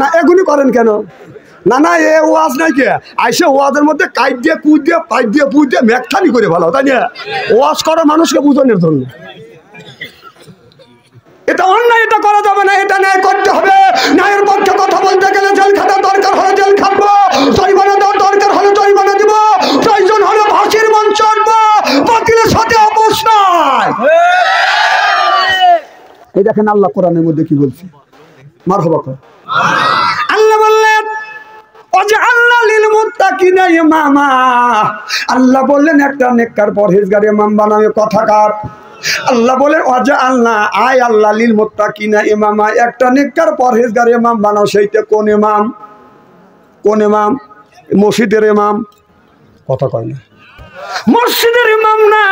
A: না এগুলি করেন কেন? না না, এ ওয়াজ নাই কে আইসে ওয়াজের মধ্যে কাইট দিয়ে কুদ দিয়ে পাইপ দিয়ে পুজ দিয়ে মেঘঠানি করে ভালো, তাই না? ওয়াজ করা মানুষকে বুঝানোর জন্য। এটা অন্যায়, এটা করা যাবে না, এটা ন্যায় করতে হবে। ন্যায়ের পক্ষে কথা বলতে গেলে জেল খাটার দরকার হলে জেল খাটবো, জরিমানা দেওয়ার দরকার হলে জরিমানা দিব, প্রয়োজন হলে ফাঁসির মঞ্চ আনবো, বাতিলের সাথে আপোষ নাই। এই দেখেন আল্লাহ কোরআনের মধ্যে কি বলছে, মারহাবা কর। আল্লাহ বললেন আল্লাহ বললেন একটা নেককার পরহেজগার ইমাম বানাবে। কথাকার আল্লাহ বলেন ওয়াজা আল্লাহ আয় আল্লাহ লিল মুত্তাকিনা ইমামা, একটা নেককার পরহেজগার ইমাম বানাও। সেইটা কোন ইমাম? কোন ইমাম? মসজিদের ইমাম? কথা কয় না, মসজিদের ইমাম না,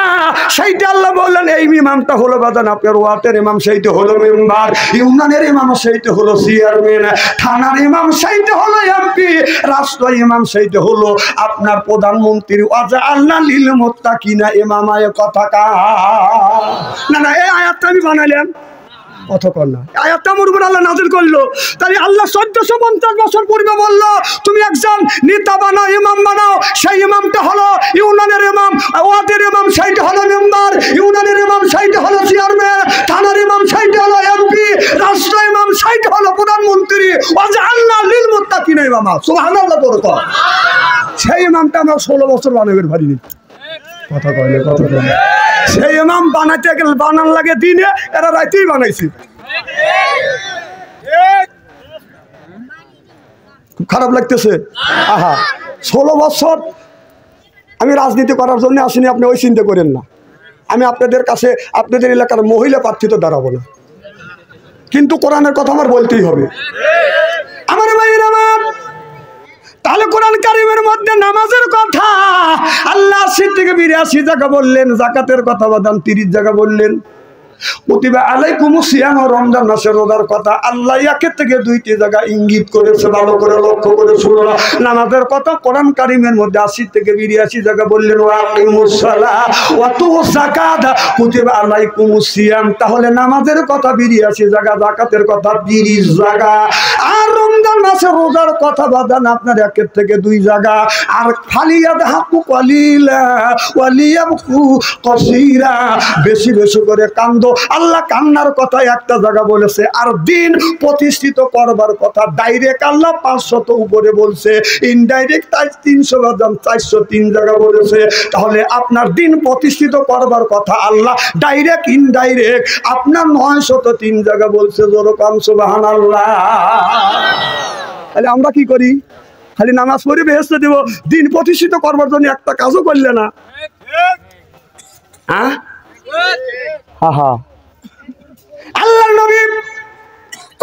A: সেইটা আল্লাহ বললেন এই ইমামটা হলো বাজান আপনার ওয়ার্ডের ইমাম, সেইটা হলো মেম্বার, ইউনিয়নের ইমাম সেইটা হলো চেয়ারম্যান, থানার ইমাম সেইটা হলো এমপি, রাষ্ট্র ইমাম সেইটা হলো আপনার প্রধানমন্ত্রী। ওয়াজা আল্লাহ লিল মুত্তাকিনা ইমামা, এ কথা কা না না, এই আয়াতটা আমি বানাইলাম। কথা কর না, আয়াতটা আমার উপর আল্লাহ নাযিল করলো। তাই আল্লাহ 1450 বছর পূর্বে বললো তুমি একজন নেতা বানাও, ইমাম বানাও। সেই ইমামটা হলো ইউনিয়নের ইমাম, ওয়ার্ডের ইমাম সেইটা হলো মেম্বার, ইউনিয়নের ইমাম সেইটা হলো চেয়ারম্যান, থানার ইমাম সেইটা হলো এমপি, রাষ্ট্র ইমাম সেইটা হলো প্রধানমন্ত্রী। ওয়াজআলনা লিল মুত্তাকিনা ইমামা, সুবহানাল্লাহ বরকত। সেই ইমামটা আমরা 16 বছর বানাবের পারিনি। কথা কয় না, কথা কয় না। সেই ইমাম বানাতে গেলে বানান লাগে দিনে, এরা রাতেই বানাইছে। খুব খারাপ লাগতেছে। আহা, 16 বছর আমি রাজনীতি করার জন্য আসিনি, আপনি ওই চিন্তা করেন না। আমি আপনাদের কাছে আপনাদের এলাকার মহিলা প্রার্থী তো দাঁড়াবো না, কিন্তু কোরআনের কথা আমার বলতেই হবে। আমার ভাইয়ের আমার, তাহলে কোরআন কারিমের মধ্যে নামাজের কথা আল্লাহ 80 থেকে 82 জায়গা বললেন, যাকাতের কথা বাদান 30 জায়গা বললেন, কুতিবা আলাইকুমুস সিয়াম, রমজান মাসের রোজার কথা আল্লাহ 1 থেকে 2টি জায়গা ইঙ্গিত করেছে। ভালো করে লক্ষ্য করে শুনো, নামাজের কথা কোরআন কারিমের মধ্যে 80 থেকে 82 জায়গা বললেন। ওয়া আকিমুস সালাহ ওয়া তুস যাকাত, কুতিবা আলাইকুমুস সিয়াম, তাহলে নামাজের কথা 82 জায়গা, যাকাতের কথা 30 জায়গা। আর রমজান মাসে রোজার কথা বাদান আপনার একের থেকে দুই জায়গা। আর বেশি বেশি করে কান্দো, আল্লাহ কান্নার কথা একটা জায়গা বলেছে। আর দিন প্রতিষ্ঠিত করবার কথা ডাইরেক্ট আল্লাহ 500 উপরে বলছে, ইনডাইরেক্ট তাই 300-403 জায়গা বলেছে। তাহলে আপনার দিন প্রতিষ্ঠিত করবার কথা আল্লাহ ডাইরেক্ট ইনডাইরেক্ট আপনার 903 জায়গা বলছে। যেরকম সুবহানাল্লাহ। তাহলে আমরা কি করি? খালি নামাজ পড়ে বেহেশতে দেব, দিন প্রতিষ্ঠিত করবার জন্য একটা কাজও করলে না। আল্লাহর নবী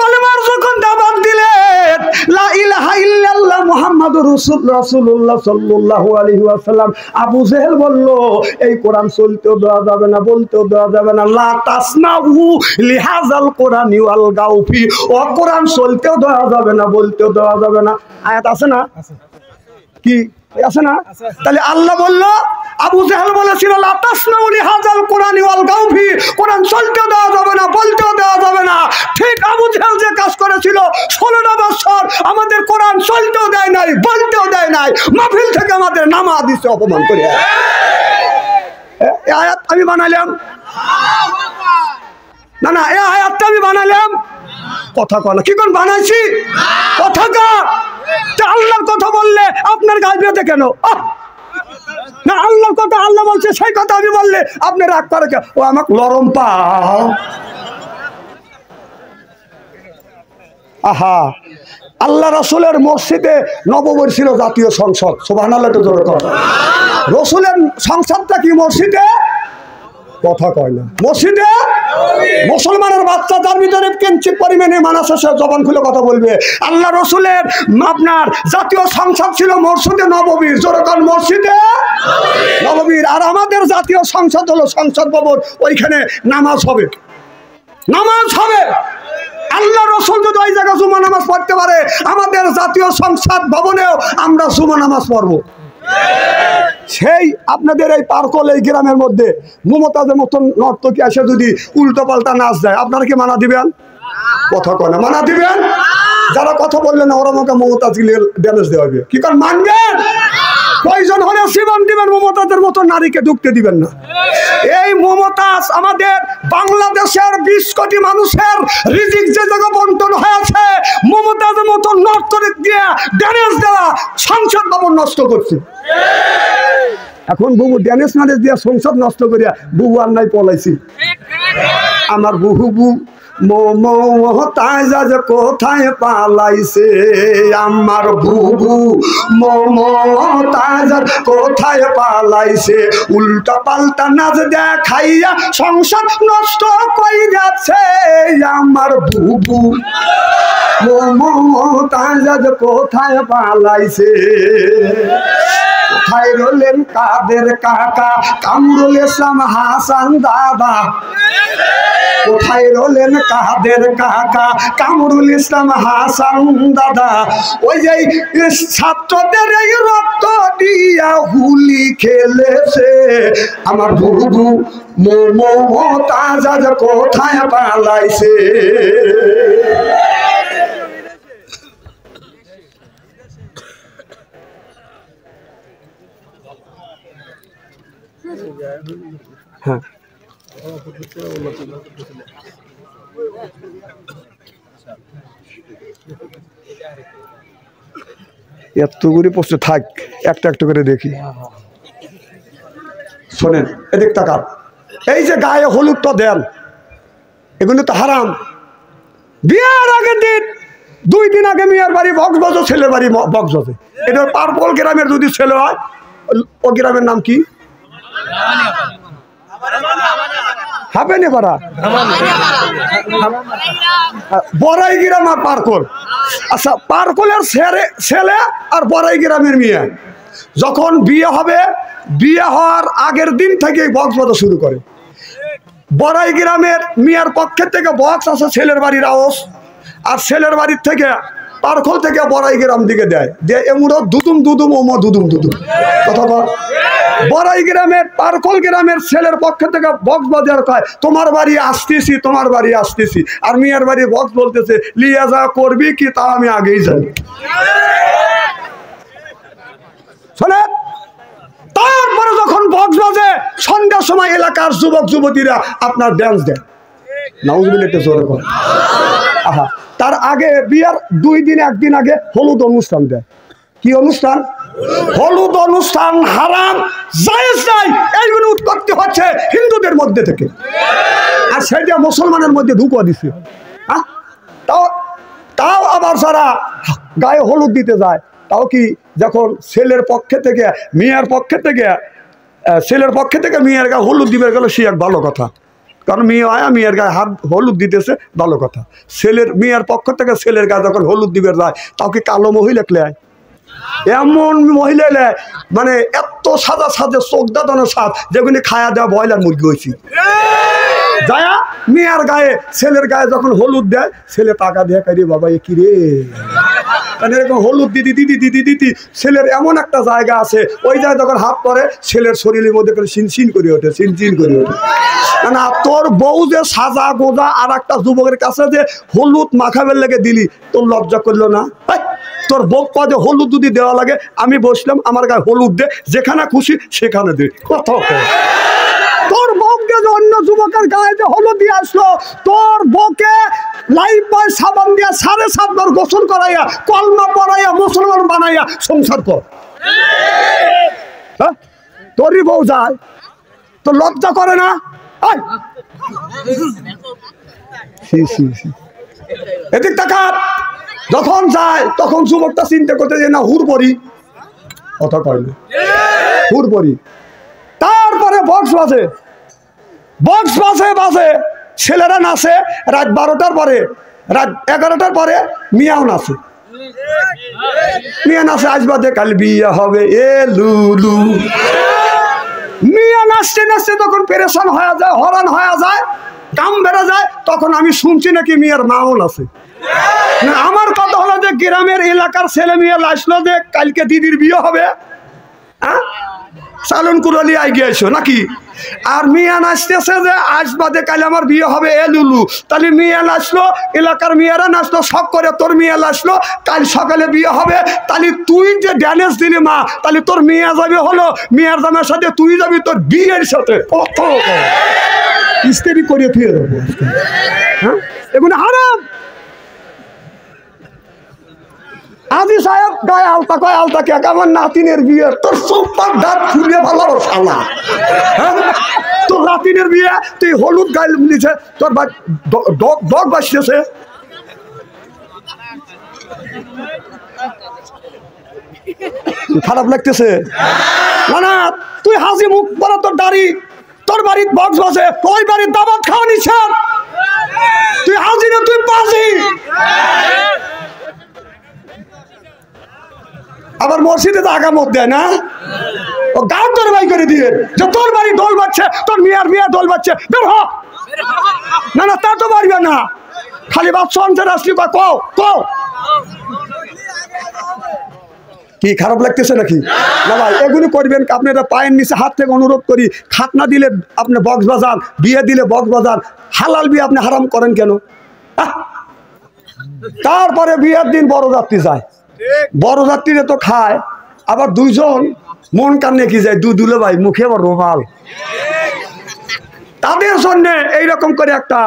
A: কলেমার যখন দাওয়াত দিলেন, লা ইলাহা ইল্লাল্লাহ মুহাম্মাদুর রাসূলুল্লাহ সাল্লাল্লাহু আলাইহি ওয়াসাল্লাম, আবু জেহেল বলল এই কোরআন চলতেও দেওয়া যাবে না, বলতেও দেওয়া যাবে না। লা তাসমাউ লিহাযাল কোরআনি ওয়াল গাউফি, ও কোরআন চলতেও দেওয়া যাবে না, বলতেও দেওয়া যাবে না। আয়াত আছে না? কি আছে না? তাহলে আল্লাহ বলল, আবু জেহেল বলেছিল লা তাসমাউ লিহাযাল কোরআনি ওয়াল গাউফি, কোরআন চলতেও দেওয়া যাবে না, বলতেও দেওয়া যাবে না। ঠিক আবু জেহেল যে কাজ করেছিল 16টা বছর আমাদের কোরআন চলতেও দেয় নাই, বলতেও দেয় নাই, মাহফিল থেকে আমাদের নামা দিছে অপমান করে। এই আয়াত আমি বানাইলাম না, না এই আয়াতটা আমি বানাইলাম। কথা কয় না, কি কোন বানাইছি? কথা কয়। আল্লাহর কথা বললে আপনার গায়ে বেঁধে কেন? না আল্লাহর কথা আল্লাহ বলছে, সেই কথা আমি বললে আপনি রাগ করে কেন? ও আমাকে লরম পাও। আহা, আল্লাহ রাসূলের মসজিদে নববীর ছিল জাতীয় সংসদ। সুবহানাল্লাহ। তো জোরে কথা। রাসূলের সংসদটা কি মসজিদে? কথা কয় না। মসজিদে মুসলমানের বাচ্চা যার ভিতরে কিঞ্চিত পরিমাণে মানুষ আছে জবান খুলে কথা বলবে। আল্লাহ রাসূলের আপনার জাতীয় সংসদ ছিল মসজিদে নববীর। জোরকান মসজিদে নববীর। আর আমাদের জাতীয় সংসদ হলো সংসদ ভবন, ওইখানে নামাজ হবে, নামাজ হবে। আল্লাহ রাসূল যদি ওই জায়গায় জুমা নামাজ পড়তে পারে, আমাদের জাতীয় সংসদ ভবনেও আমরা জুমা নামাজ পড়বো। সেই আপনাদের এই পার্কল এই গ্রামের মধ্যে মমতাজের মতন নর্তকী এসে যদি উল্টো পাল্টা নাচ দেয়, আপনারা কি মানা দিবেন? কথা কয় না, মানা দিবেন? যারা কথা বললেন ওরা আমাকে মমতাজ ড্যামেজ দেওয়া হবে, কি কারণ মানবেন? প্রয়োজন হলে জীবন দিবেন, মমতাজের মতো নারীকে ঢুকতে দিবেন না। এই মমতাজ আমাদের বাংলাদেশের 20 কোটি মানুষের রিজিক যে জায়গা বন্টন হয়েছে, মমতাজের মতো নর্তকী দিয়ে ড্যামেজ দেওয়া সংসদ ভবন নষ্ট করছে। এখন বহু ড্যামেজ ম্যানেজ দিয়ে সংসদ নষ্ট করিয়া বহু আর নাই পলাইছি। আমার বহু বু মমতাজ কোথায় পালাইছে, আমার বুবু মমতাজ কোথায় পালাইছে, উল্টা পাল্টা নাচ দেখাইয়া সংসার নষ্ট কইরাছে, আমার বুবু মমতাজ কোথায় পালাইছে। কোথায় রলেন কাদের কাকা, কামরুল ইসলাম হাসান দাদা, কোথায় রলেন কাদের কাকা, কামরুল ইসলাম হাসান দাদা। ওই যে ছাত্রদের এই রক্ত দিয়া হুলি খেলেছে, আমার বুবু মমতাজ কোথায় পালাইছে। হ্যাঁ, এতগুলি প্রশ্ন থাক, একটা একটা করে দেখি। শোনেন, এদিক তাকান। এই যে গায়ে হলুদটা দেন, এগুলো তো হারাম। বিয়ার আগের দিন 2 দিন আগে মেয়ের বাড়ি বক্সবাজে, ছেলের বাড়ি বক্সবাজে। এটা পার্পল গ্রামের যদি ছেলে হয়, ও গ্রামের নাম কি? হাবেনে পাড়া, বড়াই গ্রাম আর পার্কল। আচ্ছা, পার্কলের ছেলে আর বড়াই গ্রামের মেয়ে যখন বিয়ে হবে, বিয়ে হওয়ার আগের দিন থেকে বক্স বাজা শুরু করে। বড়াই গ্রামের মেয়ের পক্ষের থেকে বক্স আছে ছেলের বাড়ির আওস, আর ছেলের বাড়ির থেকে পার্কল থেকে বড়াই গ্রাম দিকে দেয়, যে এমুরো দুদুম দুদুম ওমো দুদুম দুদুম। কথা বল। বড়াই গ্রামের পারকল গ্রামের ছেলের পক্ষ থেকে বক্স বাজার কয় তোমার বাড়ি আসতেছি, তোমার বাড়ি আসতেছি। আর মিয়ার বাড়ি বক্স বলতেছে লিয়া যা করবি কি তা আমি আগেই জানি। শোনেন, তারপরে যখন বক্স বাজে সন্ধ্যার সময় এলাকার যুবক যুবতীরা আপনার ড্যান্স দেয়, নাউজুবিল্লাহ জোরে করে। আহা, তার আগে বিয়ার 2 দিন 1 দিন আগে হলুদ অনুষ্ঠান দেয়। কি অনুষ্ঠান? হলুদ অনুষ্ঠান হারাম, জায়েজ নাই। এইগুলো উৎপত্তি হচ্ছে হিন্দুদের মধ্যে থেকে, আর সেটা মুসলমানের মধ্যে ঢুকিয়ে দিছে। তাও আবার যারা গায়ে হলুদ দিতে যায়, তাও কি যখন ছেলের পক্ষে থেকে মেয়ের পক্ষে থেকে মেয়ের গায়ে হলুদ দিবে গেল, সে এক ভালো কথা। কারণ মেয়ে আয়া মেয়ের গায়ে হাত হলুদ দিতেছে, ভালো কথা। মেয়ের পক্ষ থেকে ছেলের গায়ে যখন হলুদ দিবে যায়, তাও কি কালো মহিলা ক্লেয়? এমন মহিলা মানে এত সাদা সাজে চোখ দাদানোর সাজ, যেগুলি খায়া দেওয়া ব্রয়লার মুরগি হয়েছি। যায়া মেয়ের গায়ে ছেলের গায়ে যখন হলুদ দেয়, ছেলে টাকা দিয়ে কারি বাবা এ কি রে, কারণ এরকম হলুদ দিদি দিদি দিদি দিদি ছেলের এমন একটা জায়গা আছে, ওই জায়গায় যখন হাত পরে ছেলের শরীরের মধ্যে করে চিনচিন করে ওঠে, চিনচিন করে ওঠে। না তোর বউ যে সাজা গোজা আর একটা যুবকের কাছে যে হলুদ মাখাবের লেগে দিলি, তোর লজ্জা করলো না? তোর বউ পদে হলুদ যদি দেওয়া লাগে, আমি বসলাম আমার গায়ে হলুদ দে, যেখানে খুশি সেখানে দে। কথা তোর বউকে যে অন্য যুবকের গায়ে যে হলুদ দিয়ে আসলো, তোর বউকে লাইফ বয় সাবান দিয়া 7.5 বার গোসল করাইয়া কলমা পড়াইয়া মুসলমান বানাইয়া সংসার কর। হ্যাঁ, তোরই বউ যায়, তো লজ্জা করে না? এদিক টাকা যখন যায় তখন যুবকটা চিন্তা করতে যে না হুর পরি, কথা কয় না, হুর পরি। তারপরে বক্স বাজে, ছেলেরা নাচে রাত 12টার পরে, রাত 11টার পরে মিয়াও নাচে। মিয়া নাচে আজ বাদে কাল বিয়ে হবে এ লুলু। মিয়া নাচতে নাচতে তখন পেরেশান হয়ে যায়, হরান হয়ে যায়, কাম বেড়ে যায়। তখন আমি শুনছি নাকি মিয়ার মাও নাচে। আমার কথা হলো যে গ্রামের এলাকার ছেলে মেয়ে আসলো যে কালকে দিদির বিয়ে হবে, হ্যাঁ চালন কুরালি আই গিয়েছো নাকি? আর মিয়া নাচতেছে যে আজ বাদে কাল আমার বিয়ে হবে এ লুলু। তাহলে মিয়া নাচলো, এলাকার মেয়েরা নাচলো, শখ করে তোর মেয়ে নাচলো, কাল সকালে বিয়ে হবে। তাহলে তুই যে ড্যান্স দিলি মা, তাহলে তোর মেয়ে যাবে হলো, মেয়ের জামার সাথে তুই যাবি তোর বিয়ের সাথে। কত ইস্তেরি করে ফিরে দেবো, হ্যাঁ এগুলো হারাম। আজি সাহেব গায়ে আলতা কয় আলতা কে, আমার নাতিনের বিয়ে। তোর সুপার দাঁত ফুলে ভালো শালা, তোর নাতিনের বিয়ে, তুই হলুদ গায়ে নিছে, তোর ডগ বাসতেছে। খারাপ লাগতেছে না? তুই হাসি মুখ বড়, তোর দাড়ি, তোর বাড়ির বক্স বাজে, ওই বাড়ির দাবাত খাওয়া নিচ্ছে। তুই হাসি না, তুই বাজি। আবার মসজিদে তো আগামত দেয় না, ও গাঁও তোর বাই করে দিয়ে যে তোর বাড়ি দোল বাচ্ছে, তোর মেয়ের বিয়ে দোল বাচ্ছে, বের হ। না তা তো পারবে না, খালি বাচ্চা অঞ্চলে আসলি বা কও কও। কি খারাপ লাগতেছে নাকি? না ভাই, এগুলো করবেন। আপনারা পায়ের নিচে হাত থেকে অনুরোধ করি, খাতনা দিলে আপনি বক্স বাজান, বিয়ে দিলে বক্স বাজান, হালাল বিয়ে আপনি হারাম করেন কেন? তারপরে বিয়ের দিন বড় যাত্রী যায়, বড় যাত্রীরা তো খায়, আবার 2 জন মন কান্নে কি যায়, দুলে ভাই মুখে আবার রোমাল। তাদের জন্য এইরকম করে একটা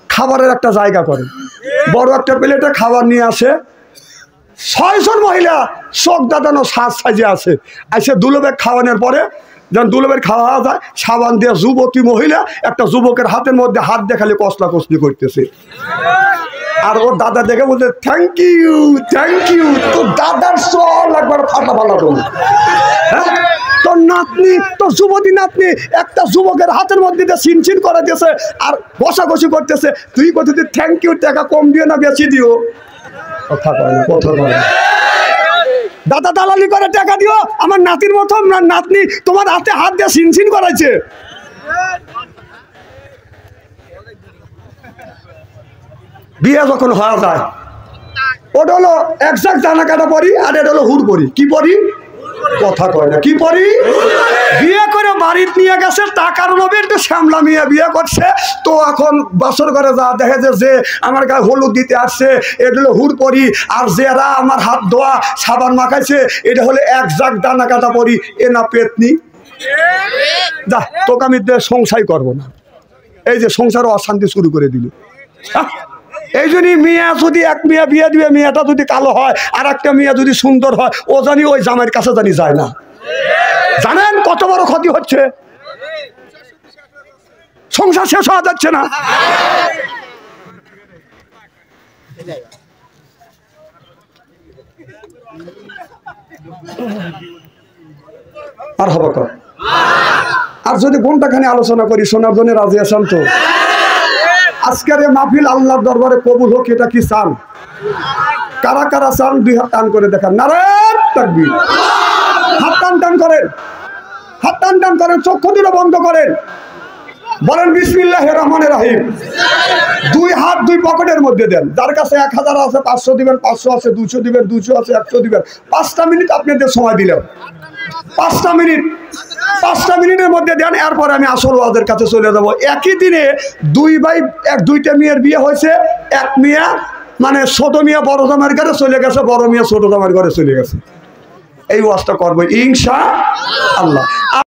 A: খাবারের একটা জায়গা করে, বড় একটা প্লেটে খাবার নিয়ে আসে। 6 জন মহিলা চোখ দাদানো সাজ সাজে আছে, এসে দুলবেগ খাওয়ানোর পরে যখন দুলবের খাওয়া যায়, সাবান দিয়ে যুবতী মহিলা একটা যুবকের হাতের মধ্যে হাত দেখালে কসলা কসলি করতেছে। আর ওর দাদা দেখে বলছে থ্যাংক ইউ থ্যাংক ইউ। তোর দাদার চল একবার ফাটা বানাবো। হ্যাঁ, তোর নাতনি, তোর যুবতী নাতনি একটা যুবকের হাতের মধ্যে চিনচিন করে দিয়েছে আর বসাবসি করতেছে। তুই কোথায় থ্যাংক ইউ, টাকা কম দিও না বেশি দিও? কথা বলে না, কথা বলে না। দাদা দালালি করে টাকা দিও, আমার নাতির মতো নাতনি তোমার হাতে হাত দিয়ে চিনচিন করাইছে। বিয়ে যখন হওয়া যায়, ওটা হলো একজাক্ট জানা কাটা পরি, আর এটা হলো হুর পরি। কি পরি? কথা কয় না, কি পরি? বিয়ে করে বাড়িতে নিয়ে গেছে টাকার লোভে একটু শ্যামলা মেয়ে বিয়ে করছে। তো এখন বছর করে যা দেখে যে আমার গায়ে হলুদ দিতে আসছে এটা হলো হুড়পরি, আর যারা আমার হাত ধোয়া সাবান মাখাইছে এটা হলে এক জাগ দানা কাটা পরি, এ না পেতনি। যা তোকে আমি সংসারই করবো না। এই যে সংসারও অশান্তি শুরু করে দিল। এই জন্যই মেয়ে যদি এক মেয়ে বিয়ে দিবে, মেয়েটা যদি কালো হয় আর একটা মেয়ে যদি সুন্দর হয়, ও জানি ওই জামাইয়ের কাছে জানি যায় না। জানেন কত বড় ক্ষতি হচ্ছে? সংসার শেষ হওয়া যাচ্ছে না। আর হবে কর। আর যদি ঘন্টাখানি আলোচনা করি, শোনার জন্য রাজি আছেন তো? আজকের এই মাহফিল আল্লাহর দরবারে কবুল হোক, এটা কি চান? কারা কারা চান দুই হাত টান করে দেখান। নারায়ণ তাকবীর। হাত টান টান করেন, হাত টান টান করেন, চক্ষু দুটো বন্ধ করেন, বলেন বিসমিল্লাহির রহমানির রহিম। দুই হাত দুই পকেটের মধ্যে দেন। যার কাছে 1000 আছে 500 দিবেন, 500 আছে 200 দিবেন, 200 আছে 100 দিবেন। 5টা মিনিট আপনাদের সময় দিলাম। 5টা মিনিট, 5টা মিনিটের মধ্যে দেন। এরপর আমি আসল ওয়াজের কাছে চলে যাব। একই দিনে দুইটা মেয়ের বিয়ে হয়েছে। এক মেয়ে মানে ছোট মেয়ে বড় জামাইয়ের ঘরে চলে গেছে, বড় মেয়ে ছোট জামাইয়ের ঘরে চলে গেছে। এই ওয়াজটা করবো ইনশাআল্লাহ।